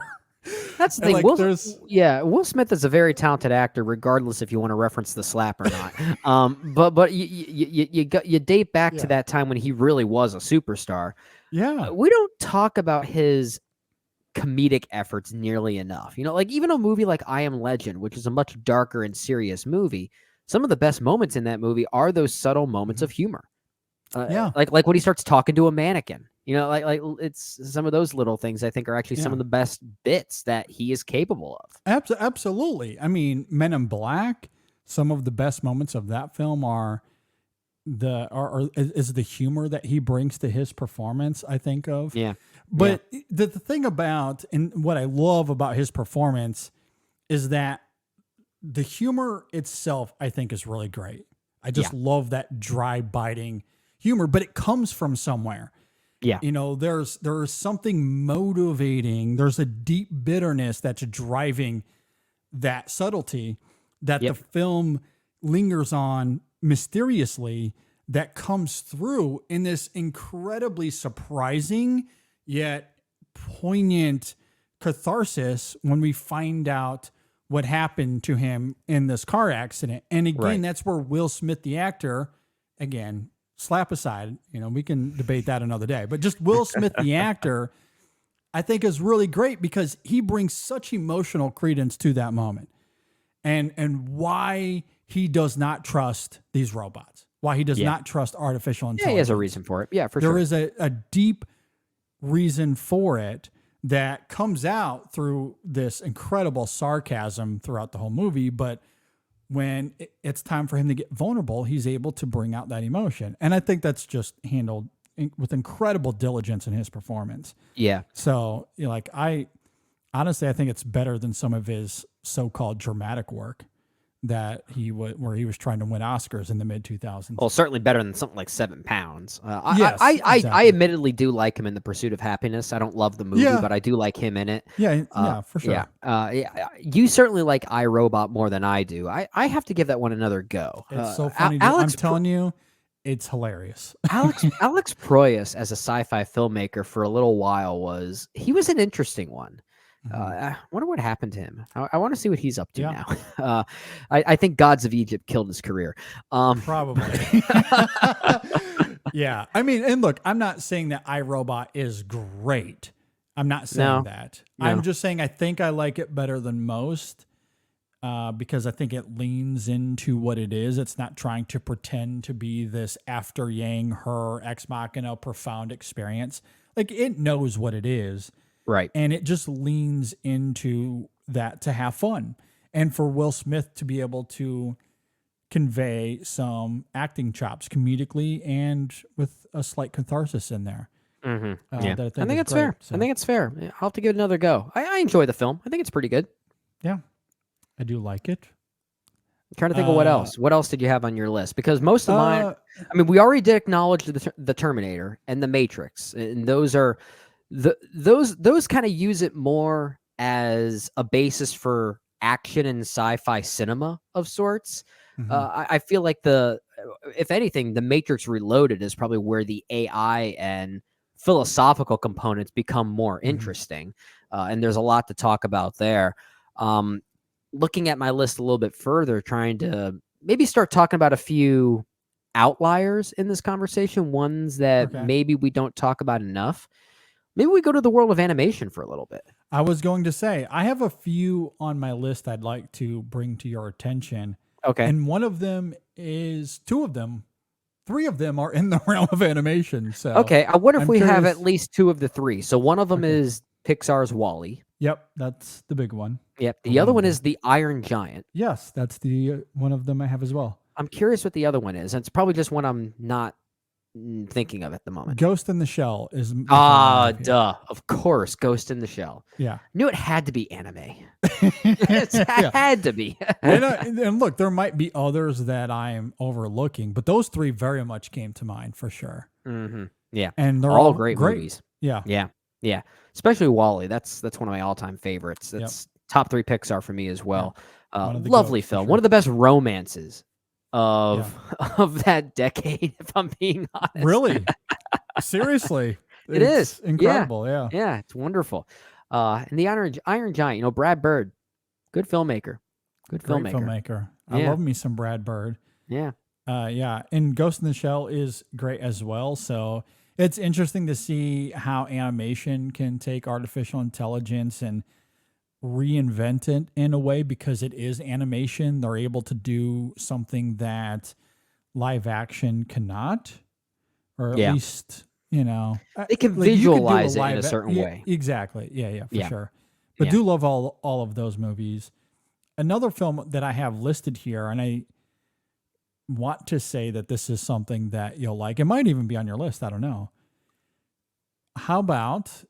That's the thing. Like, Will Smith is a very talented actor, regardless if you want to reference the slap or not. But you date back to that time when he really was a superstar. Yeah, we don't talk about his comedic efforts nearly enough. Like even a movie like I Am Legend, which is a much darker and serious movie. Some of the best moments in that movie are those subtle moments of humor. Like when he starts talking to a mannequin. Like it's some of those little things I think are actually some of the best bits that he is capable of. Absolutely. I mean, Men in Black, some of the best moments of that film is the humor that he brings to his performance, I think of. Yeah. But the thing about, and what I love about his performance is that the humor itself, I think, is really great. I just love that dry, biting humor, but it comes from somewhere. Yeah. There's something motivating. There's a deep bitterness that's driving that subtlety that the film lingers on mysteriously that comes through in this incredibly surprising yet poignant catharsis when we find out what happened to him in this car accident. And again, that's where Will Smith, the actor, again, slap aside, we can debate that another day, but just Will Smith, the actor, I think is really great because he brings such emotional credence to that moment and why he does not trust these robots, why he does not trust artificial intelligence. Yeah, he has a reason for it. Yeah, for sure. There is a deep reason for it that comes out through this incredible sarcasm throughout the whole movie, but when it's time for him to get vulnerable, he's able to bring out that emotion. And I think that's just handled with incredible diligence in his performance. Yeah. So, I honestly think it's better than some of his so-called dramatic work that where he was trying to win Oscars in the mid 2000s. Well, certainly better than something like 7 Pounds. Yes, I exactly. admittedly do like him in The Pursuit of Happiness. I don't love the movie, Yeah. but I do like him in it. Yeah, for sure. Yeah. You certainly like iRobot more than I do. I have to give that one another go. It's so funny. I'm telling you, it's hilarious. Alex Proyas as a sci-fi filmmaker for a little while was an interesting one. I wonder what happened to him. I want to see what he's up to now. I think Gods of Egypt killed his career. Probably. Yeah. I mean, and look, I'm not saying that iRobot is great. I'm not saying that. No. I'm just saying I think I like it better than most because I think it leans into what it is. It's not trying to pretend to be this after Yang, her ex machina profound experience. Like it knows what it is. Right. And it just leans into that to have fun. And for Will Smith to be able to convey some acting chops comedically and with a slight catharsis in there. Yeah. That I think is it's great, fair. so. I think it's fair. I'll have to give it another go. I enjoy the film. I think it's pretty good. Yeah, I do like it. I'm trying to think of what else. What else did you have on your list? Because most of mine, I mean, we already did acknowledge the Terminator and the Matrix, and those are those kind of use it more as a basis for action and sci-fi cinema of sorts. I feel like if anything, the Matrix Reloaded is probably where the AI and philosophical components become more interesting. And there's a lot to talk about there. Looking at my list a little bit further, trying to maybe start talking about a few outliers in this conversation, ones that maybe we don't talk about enough. Maybe we go to the world of animation for a little bit. I was going to say, I have a few on my list I'd like to bring to your attention. Okay. And one of them is three of them are in the realm of animation. So okay. I wonder if I'm we have curious- at least two of the three. So one of them is Pixar's WALL-E. Yep, that's the big one. Yep. The other one is the Iron Giant. Yes, that's the one of them I have as well. I'm curious what the other one is. And it's probably just one I'm not thinking of at the moment. Ghost in the Shell is Duh. Of course, Ghost in the Shell. Yeah. Knew it had to be anime. It had to be. and look, there might be others that I'm overlooking, but those three very much came to mind for sure. Yeah. And they're all great movies. Yeah. Yeah. Especially WALL-E. That's one of my all-time favorites. That's top 3 Pixar for me as well. Lovely film. One of the best romances of that decade, if I'm being honest. Really? Seriously. It is incredible. Yeah. Yeah, it's wonderful. And the Iron Giant, Brad Bird, good filmmaker. Great filmmaker. I love me some Brad Bird. Yeah. Yeah. And Ghost in the Shell is great as well. So it's interesting to see how animation can take artificial intelligence and reinvent it in a way, because it is animation. They're able to do something that live action cannot, or at least, they can visualize it in a certain way. Exactly. Yeah, for sure. But do love all of those movies. Another film that I have listed here, and I want to say that this is something that you'll like. It might even be on your list. I don't know. How about,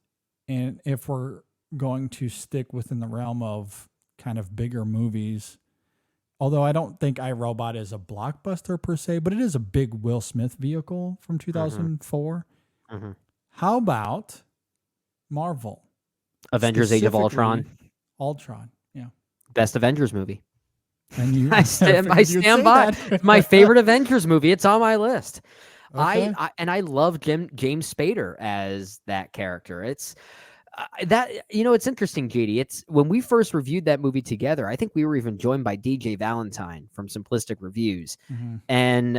and if we're going to stick within the realm of kind of bigger movies, although I don't think iRobot is a blockbuster per se, but it is a big Will Smith vehicle from 2004. How about Marvel? Avengers Age of Ultron. Ultron, yeah. Best Avengers movie. And you, I stand by. It's my favorite Avengers movie. It's on my list. Okay. I love James Spader as that character. It's it's interesting, JD. It's when we first reviewed that movie together, I think we were even joined by DJ Valentine from Simplistic Reviews. And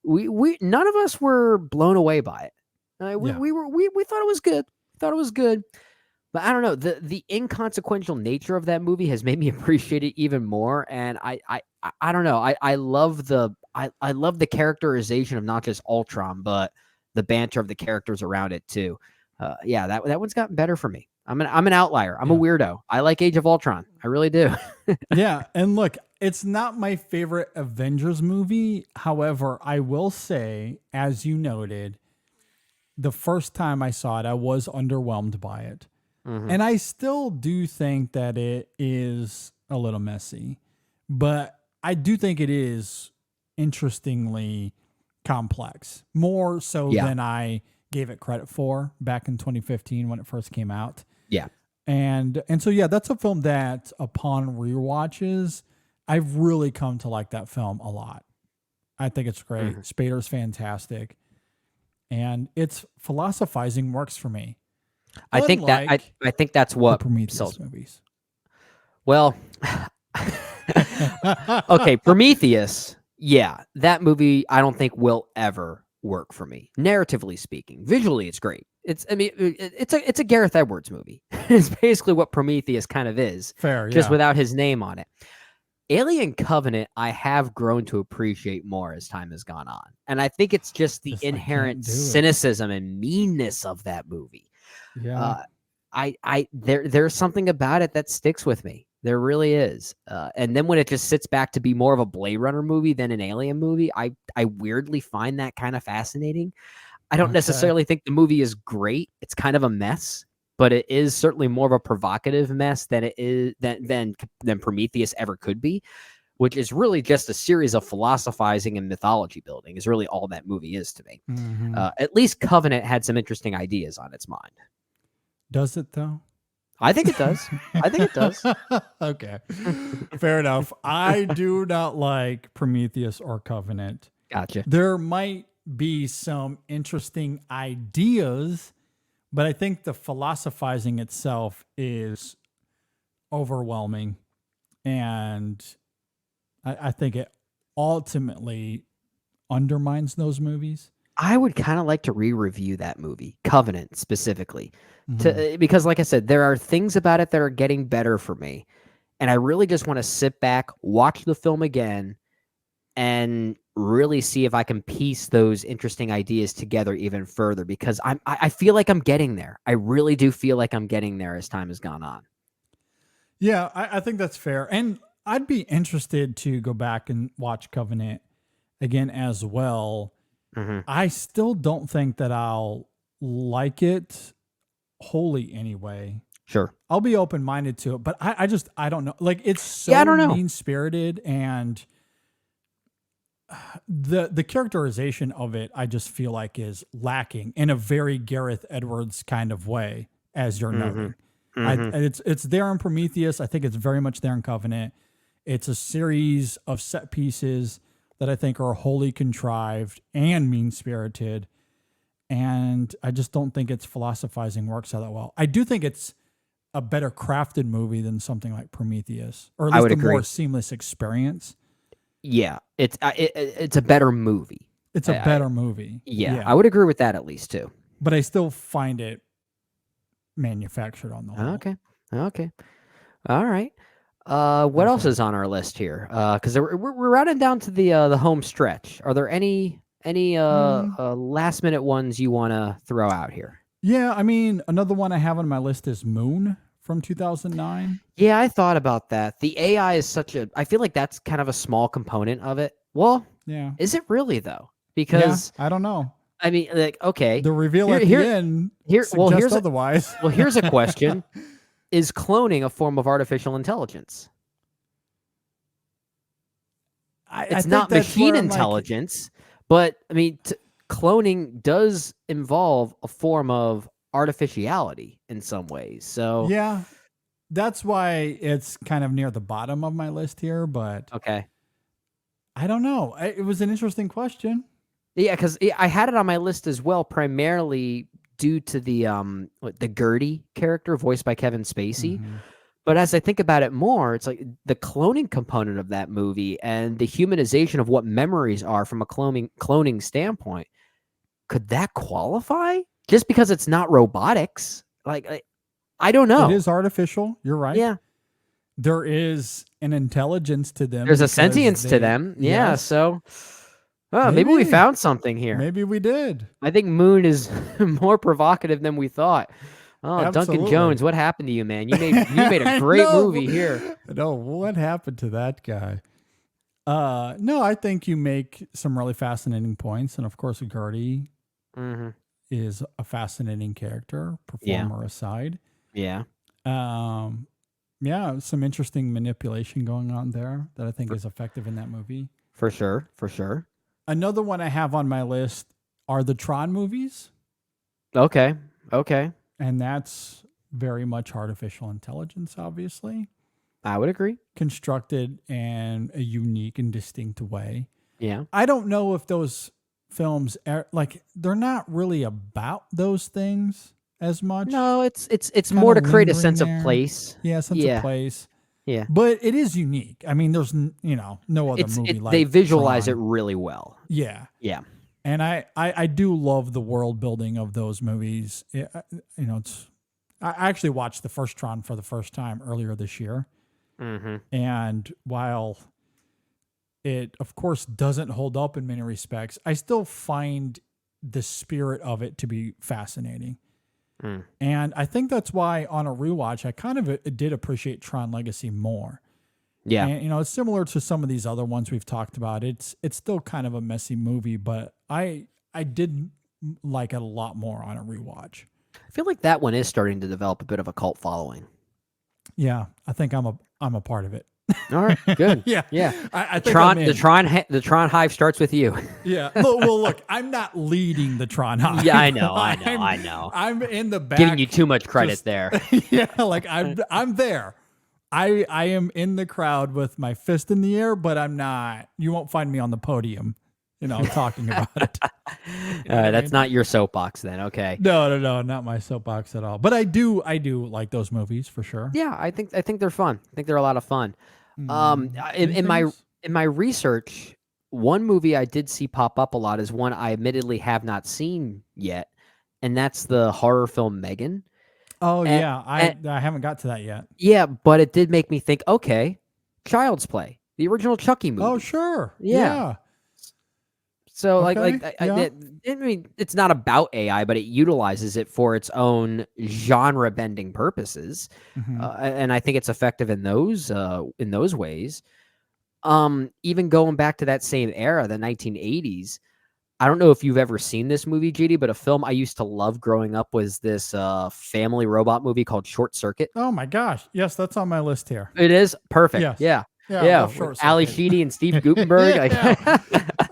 we none of us were blown away by it. We thought it was good. But I don't know, the inconsequential nature of that movie has made me appreciate it even more. And I don't know. I love the characterization of not just Ultron, but the banter of the characters around it too. That one's gotten better for me. I'm an outlier. I'm a weirdo. I like Age of Ultron. I really do. Yeah, and look, it's not my favorite Avengers movie. However, I will say, as you noted, the first time I saw it, I was underwhelmed by it. And I still do think that it is a little messy, but I do think it is interestingly complex, more so Yeah. than I gave it credit for back in 2015 when it first came out. Yeah. And so yeah, that's a film that upon rewatches, I've really come to like that film a lot. I think it's great. Spader's fantastic. And its philosophizing works for me. I think that's The what Prometheus sells. movies. Well, okay, Prometheus. Yeah, that movie I don't think will ever work for me. Narratively speaking, visually it's great. It's a Gareth Edwards movie. It's basically what Prometheus kind of is, Fair, just yeah. without his name on it. Alien Covenant, I have grown to appreciate more as time has gone on, and I think it's just the Just, I can't inherent do it. cynicism and meanness of that movie. Yeah. There's something about it that sticks with me. There really is. And then when it just sits back to be more of a Blade Runner movie than an Alien movie, I weirdly find that kind of fascinating. I don't necessarily think the movie is great. It's kind of a mess, but it is certainly more of a provocative mess than it is than Prometheus ever could be, which is really just a series of philosophizing and mythology building is really all that movie is to me. At least Covenant had some interesting ideas on its mind. Does it though? I think it does. I think it does. Okay. Fair enough. I do not like Prometheus or Covenant. Gotcha. There might be some interesting ideas, but I think the philosophizing itself is overwhelming. And I think it ultimately undermines those movies. I would kind of like to re-review that movie, Covenant specifically, because like I said, there are things about it that are getting better for me. And I really just want to sit back, watch the film again, and really see if I can piece those interesting ideas together even further, because I feel like I'm getting there. I really do feel like I'm getting there as time has gone on. Yeah, I think that's fair. And I'd be interested to go back and watch Covenant again as well. I still don't think that I'll like it wholly anyway. Sure. I'll be open-minded to it, but I don't know. Like, it's so I don't know. mean-spirited, and the characterization of it, I just feel like is lacking in a very Gareth Edwards kind of way, as you're noting. It's there in Prometheus. I think it's very much there in Covenant. It's a series of set pieces that I think are wholly contrived and mean-spirited, and I just don't think its philosophizing works out that well. I do think it's a better crafted movie than something like Prometheus, or at least a more seamless experience. Yeah, it's a better movie. It's a better movie. Yeah, I would agree with that at least too. But I still find it manufactured on the whole. Okay. All right. What else is on our list here? Because we're rounding down to the home stretch. Are there any last minute ones you want to throw out here? Yeah, I mean, another one I have on my list is Moon from 2009. Yeah, I thought about that. The AI is I feel like that's kind of a small component of it. Well, Yeah. is it really though? Because I don't know. I mean, like, okay, The reveal at the end suggests otherwise. here's a question. Is cloning a form of artificial intelligence? It's not machine intelligence, but I mean, cloning does involve a form of artificiality in some ways. So yeah, that's why it's kind of near the bottom of my list here. But okay, I don't know. It was an interesting question. yeah, because I had it on my list as well, primarily due to the Gertie character voiced by Kevin Spacey. But as I think about it more, it's like the cloning component of that movie and the humanization of what memories are from a cloning standpoint. Could that qualify? Just because it's not robotics? Like I don't know. It is artificial. You're right. Yeah. There is an intelligence to them. There's a sentience to them. Yeah. Yes. So maybe we found something here. Maybe we did. I think Moon is more provocative than we thought. Oh, Absolutely. Duncan Jones, what happened to you, man? You made a great movie here. No, what happened to that guy? No, I think you make some really fascinating points, and of course, Gertie is a fascinating character, performer aside. Yeah. Yeah, some interesting manipulation going on there that I think is effective in that movie. For sure. For sure. Another one I have on my list are the Tron movies, Okay. Okay. and that's very much artificial intelligence, obviously, I would agree. constructed in a unique and distinct way. Yeah. I don't know if those films are like they're not really about those things as much. No, it's Kinda more to create a lingering sense there. of place. Yeah, sense Yeah. of place. Yeah. But it is unique. I mean, there's no other movie like They visualize Tron. it really well. Yeah. Yeah. And I do love the world building of those movies. I actually watched the first Tron for the first time earlier this year. Mm-hmm. And while it, of course, doesn't hold up in many respects, I still find the spirit of it to be fascinating. Mm. And I think that's why on a rewatch, I kind of did appreciate Tron Legacy more. Yeah. And, it's similar to some of these other ones we've talked about. It's still kind of a messy movie, but I did like it a lot more on a rewatch. I feel like that one is starting to develop a bit of a cult following. Yeah, I think I'm a part of it. All right, good. Yeah, Yeah. I think I'm in. The Tron hive starts with you. Yeah. Well, look, I'm not leading the Tron Hive. Yeah, I know. I'm in the back. Giving you too much credit just- there. Yeah, like I'm there. I am in the crowd with my fist in the air, but I'm not. You won't find me on the podium, talking about it. That's not your soapbox then. Okay. No, not my soapbox at all. But I do like those movies for sure. Yeah, I think they're fun. I think they're a lot of fun. In Anything my else? in my research, one movie I did see pop up a lot is one I admittedly have not seen yet, and that's the horror film Megan. Oh and- yeah, I haven't got to that yet. Yeah, but it did make me think, okay, Child's Play, the original Chucky movie. Oh sure, Yeah. So Okay, I mean, it's not about AI, but it utilizes it for its own genre bending purposes. Mhm. And I think it's effective in those ways. Even going back to that same era, the 1980s. I don't know if you've ever seen this movie, GD, but a film I used to love growing up was this family robot movie called Short Circuit. Oh my gosh, yes, that's on my list here. It is perfect. Yes. Yeah. Yeah, I Yeah. love Short With Ali Circuit. Sheedy and Steve Guttenberg. Yeah.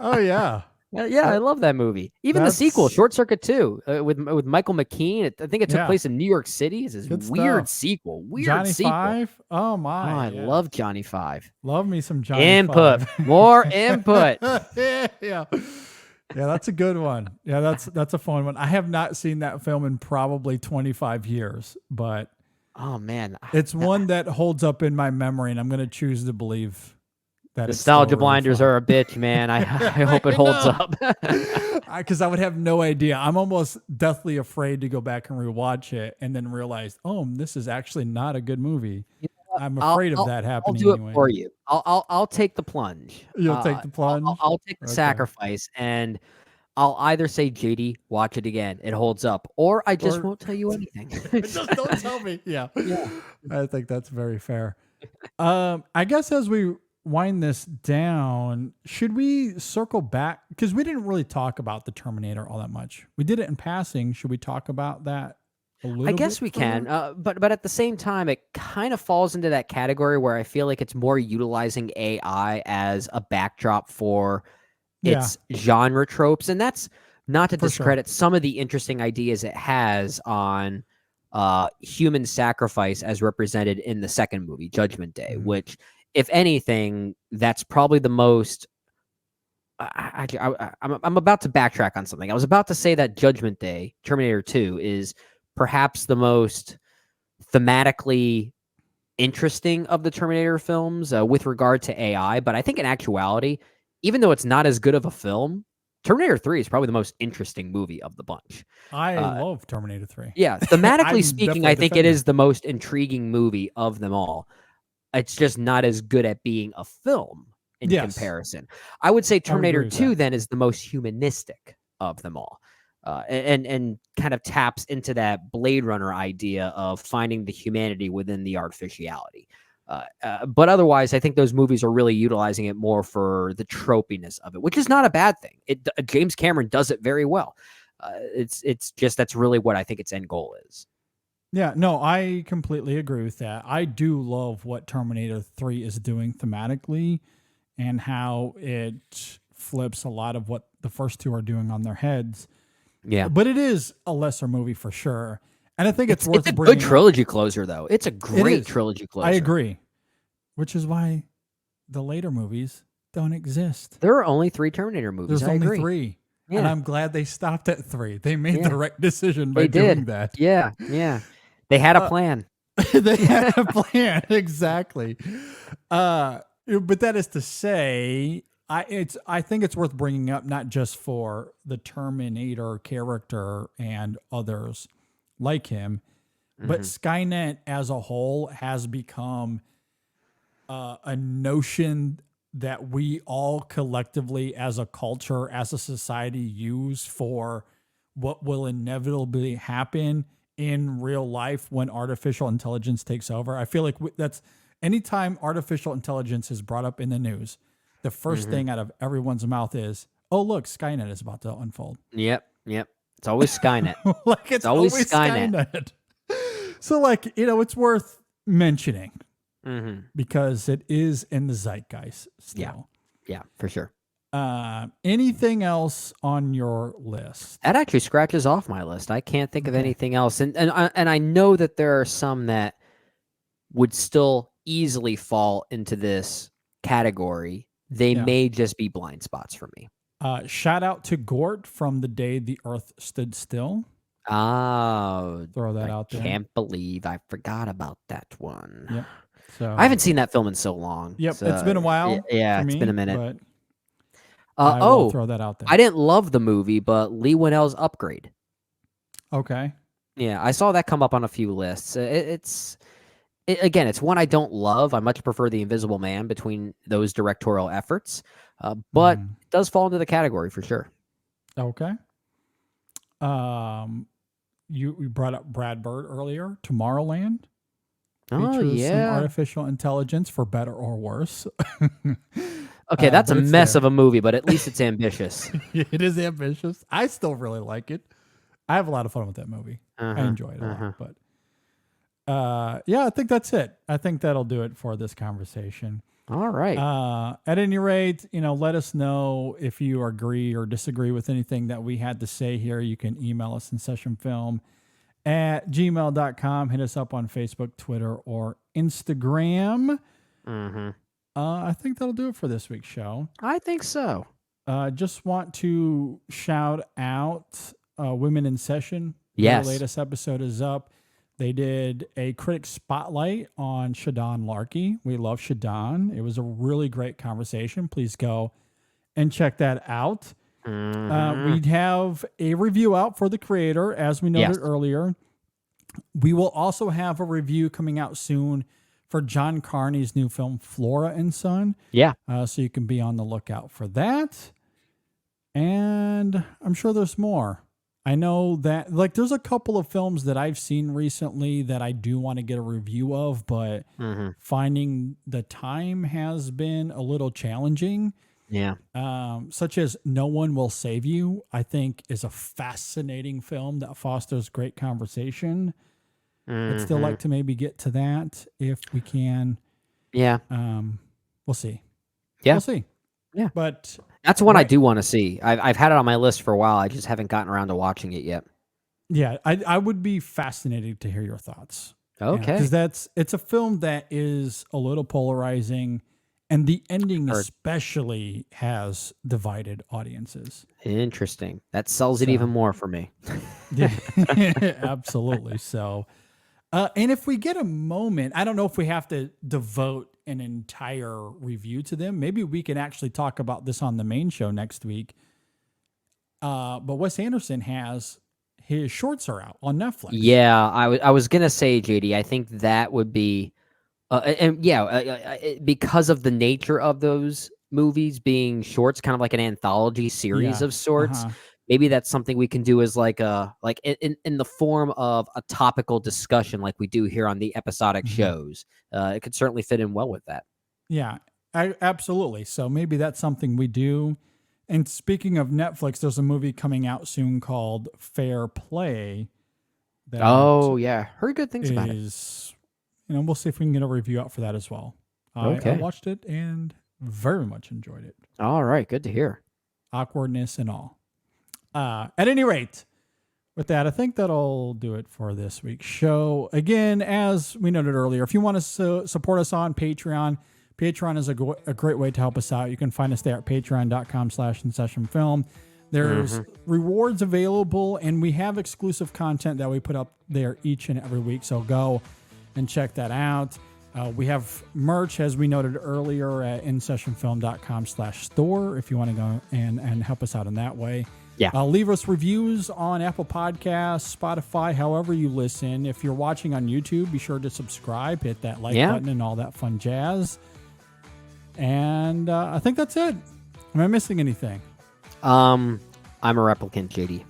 Oh yeah. Yeah, I love that movie. Even the sequel, That's- Short Circuit 2, with Michael McKean. I think it took Yeah. place in New York City. It's this Good weird stuff. sequel. Weird Johnny sequel. Five. Oh Oh, my! I yeah. love Johnny Five. love me some Johnny Input. Five. More input. Yeah, that's a good one. Yeah, that's a fun one. I have not seen that film in probably 25 years, but Oh, man. it's one that holds up in my memory, and I'm going to choose to believe that Nostalgia blinders are a bitch, man. I hope it holds up. because I would have no idea. I'm almost deathly afraid to go back and rewatch it and then realize, oh, this is actually not a good movie. I'm afraid of that I'll happening. do anyway. it for you. I'll take the plunge. You'll take the plunge. I'll take the Okay. sacrifice, and I'll either say, JD, watch it again. It holds up, or I just won't tell you anything. Just don't tell me. Yeah. Yeah. I think that's very fair. I guess as we wind this down, should we circle back? Because we didn't really talk about the Terminator all that much. We did it in passing. Should we talk about that a little I bit guess we can, further? but at the same time, it kind of falls into that category where I feel like it's more utilizing AI as a backdrop for its genre tropes, and that's not to For sure. discredit some of the interesting ideas it has on human sacrifice as represented in the second movie, Judgment Day, Mhm. which, if anything, that's probably the most. I'm about to backtrack on something. I was about to say that Judgment Day, Terminator 2, is perhaps the most thematically interesting of the Terminator films with regard to AI. But I think in actuality, even though it's not as good of a film, Terminator 3 is probably the most interesting movie of the bunch. I love Terminator 3. Yeah, thematically I'm speaking, definitely I think it defending. is the most intriguing movie of them all. It's just not as good at being a film in Yes. comparison. I would say Terminator with 2 that. then is the most humanistic of them all. And kind of taps into that Blade Runner idea of finding the humanity within the artificiality. But otherwise, I think those movies are really utilizing it more for the tropiness of it, which is not a bad thing. James Cameron does it very well. It's just that's really what I think its end goal is. Yeah, no, I completely agree with that. I do love what Terminator 3 is doing thematically and how it flips a lot of what the first two are doing on their heads. Yeah. But it is a lesser movie for sure. And I think it's worth It's a bringing good up. trilogy closer, though. It's a It great is. trilogy closer. I agree. Which is why the later movies don't exist. There are only 3 Terminator movies. There's I only agree. 3. And Yeah. I'm glad they stopped at 3. They made Yeah. the right decision by They doing did. that. Yeah. Yeah. They had a plan. They had a plan. Exactly. But that is to say, I think it's worth bringing up, not just for the Terminator character and others like him, but Skynet as a whole has become a notion that we all collectively as a culture, as a society, use for what will inevitably happen in real life when artificial intelligence takes over. I feel like that's anytime artificial intelligence is brought up in the news, the first thing out of everyone's mouth is, oh, look, Skynet is about to unfold. Yep. Yep. It's always Skynet. Like it's always always Skynet. Skynet. So like, it's worth mentioning Mm-hmm. because it is in the zeitgeist still. Yeah, for sure. Anything else on your list? That actually scratches off my list. I can't think of anything else, and I know that there are some that would still easily fall into this category. They may just be blind spots for me. Shout out to Gort from The Day the Earth Stood Still. Oh, Throw that out there. Can't believe I forgot about that one. Yep. So I haven't seen that film in so long. Yep, So, it's been a while. Yeah, for it's me, been a minute. But I will throw that out there. I didn't love the movie, but Lee Winnell's Upgrade. Okay. Yeah, I saw that come up on a few lists. Again, it's one I don't love. I much prefer The Invisible Man between those directorial efforts, but it does fall into the category for sure. Okay. You brought up Brad Bird earlier. Tomorrowland features some artificial intelligence for better or worse. Okay, that's a but it's mess there. of a movie, but at least it's ambitious. It is ambitious. I still really like it. I have a lot of fun with that movie. I enjoy it a lot. But yeah, I think that's it. I think that'll do it for this conversation. All right. At any rate, let us know if you agree or disagree with anything that we had to say here. You can email us InSessionFilm@gmail.com. Hit us up on Facebook, Twitter, or Instagram. I think that'll do it for this week's show. I think so. Just want to shout out Women in Session. Yes. Their latest episode is up. They did a critic spotlight on Shadon Larkey. We love Shadon. It was a really great conversation. Please go and check that out. We have a review out for The Creator, as we noted earlier. We will also have a review coming out soon for John Carney's new film, Flora and Son. Yeah. So you can be on the lookout for that. And I'm sure there's more. I know that there's a couple of films that I've seen recently that I do want to get a review of, but finding the time has been a little challenging. Yeah. Such as No One Will Save You, I think is a fascinating film that fosters great conversation. I'd still like to maybe get to that if we can. Yeah. We'll see. Yeah. We'll see. Yeah. But that's one I do want to see. I've had it on my list for a while. I just haven't gotten around to watching it yet. Yeah, I would be fascinated to hear your thoughts. Okay. Because it's a film that is a little polarizing, and the ending especially has divided audiences. Interesting. That sells it even more for me. Yeah, absolutely. So, and if we get a moment, I don't know if we have to devote an entire review to them. Maybe we can actually talk about this on the main show next week. But Wes Anderson his shorts are out on Netflix. Yeah, I was gonna say, JD, I think that would be, because of the nature of those movies being shorts, kind of like an anthology series of sorts. Maybe that's something we can do as like in the form of a topical discussion, like we do here on the episodic shows. It could certainly fit in well with that. Yeah, absolutely. So maybe that's something we do. And speaking of Netflix, there's a movie coming out soon called Fair Play that Oh yeah, heard good things about it. is, we'll see if we can get a review out for that as well. I Okay. watched it and very much enjoyed it. All right, good to hear. Awkwardness and all. At any rate, with that, I think that'll do it for this week's show. Again, as we noted earlier, if you want to support us on Patreon, Patreon is a great way to help us out. You can find us there at patreon.com/InSessionFilm. There's rewards available, and we have exclusive content that we put up there each and every week. So go and check that out. We have merch, as we noted earlier, at InSessionFilm.com/store if you want to go and help us out in that way. Yeah. Leave us reviews on Apple Podcasts, Spotify, however you listen. If you're watching on YouTube, be sure to subscribe, hit that like button, and all that fun jazz. And I think that's it. Am I missing anything? I'm a replicant, JD.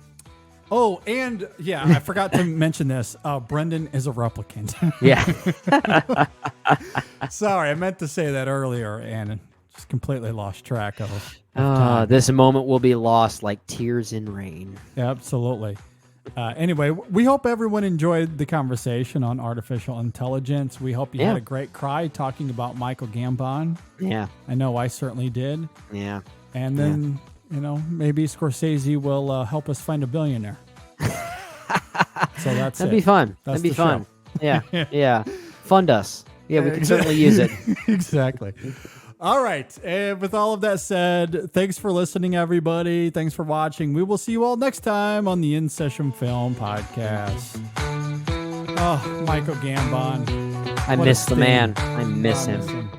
Oh, and yeah, I forgot to mention this. Brendan is a replicant. Yeah. Sorry, I meant to say that earlier and just completely lost track of time. This moment will be lost like tears in rain. Absolutely. Anyway, we hope everyone enjoyed the conversation on artificial intelligence. We hope you had a great cry talking about Michael Gambon. Yeah. I know I certainly did. Yeah. And then, maybe Scorsese will help us find a billionaire. So That'd be fun. That'd be fun. Yeah. Yeah. Fund us. Yeah, we can certainly use it. Exactly. All right. And with all of that said, thanks for listening, everybody. Thanks for watching. We will see you all next time on the InSession Film Podcast. Oh, Michael Gambon. I What miss a the thing. man. I miss him.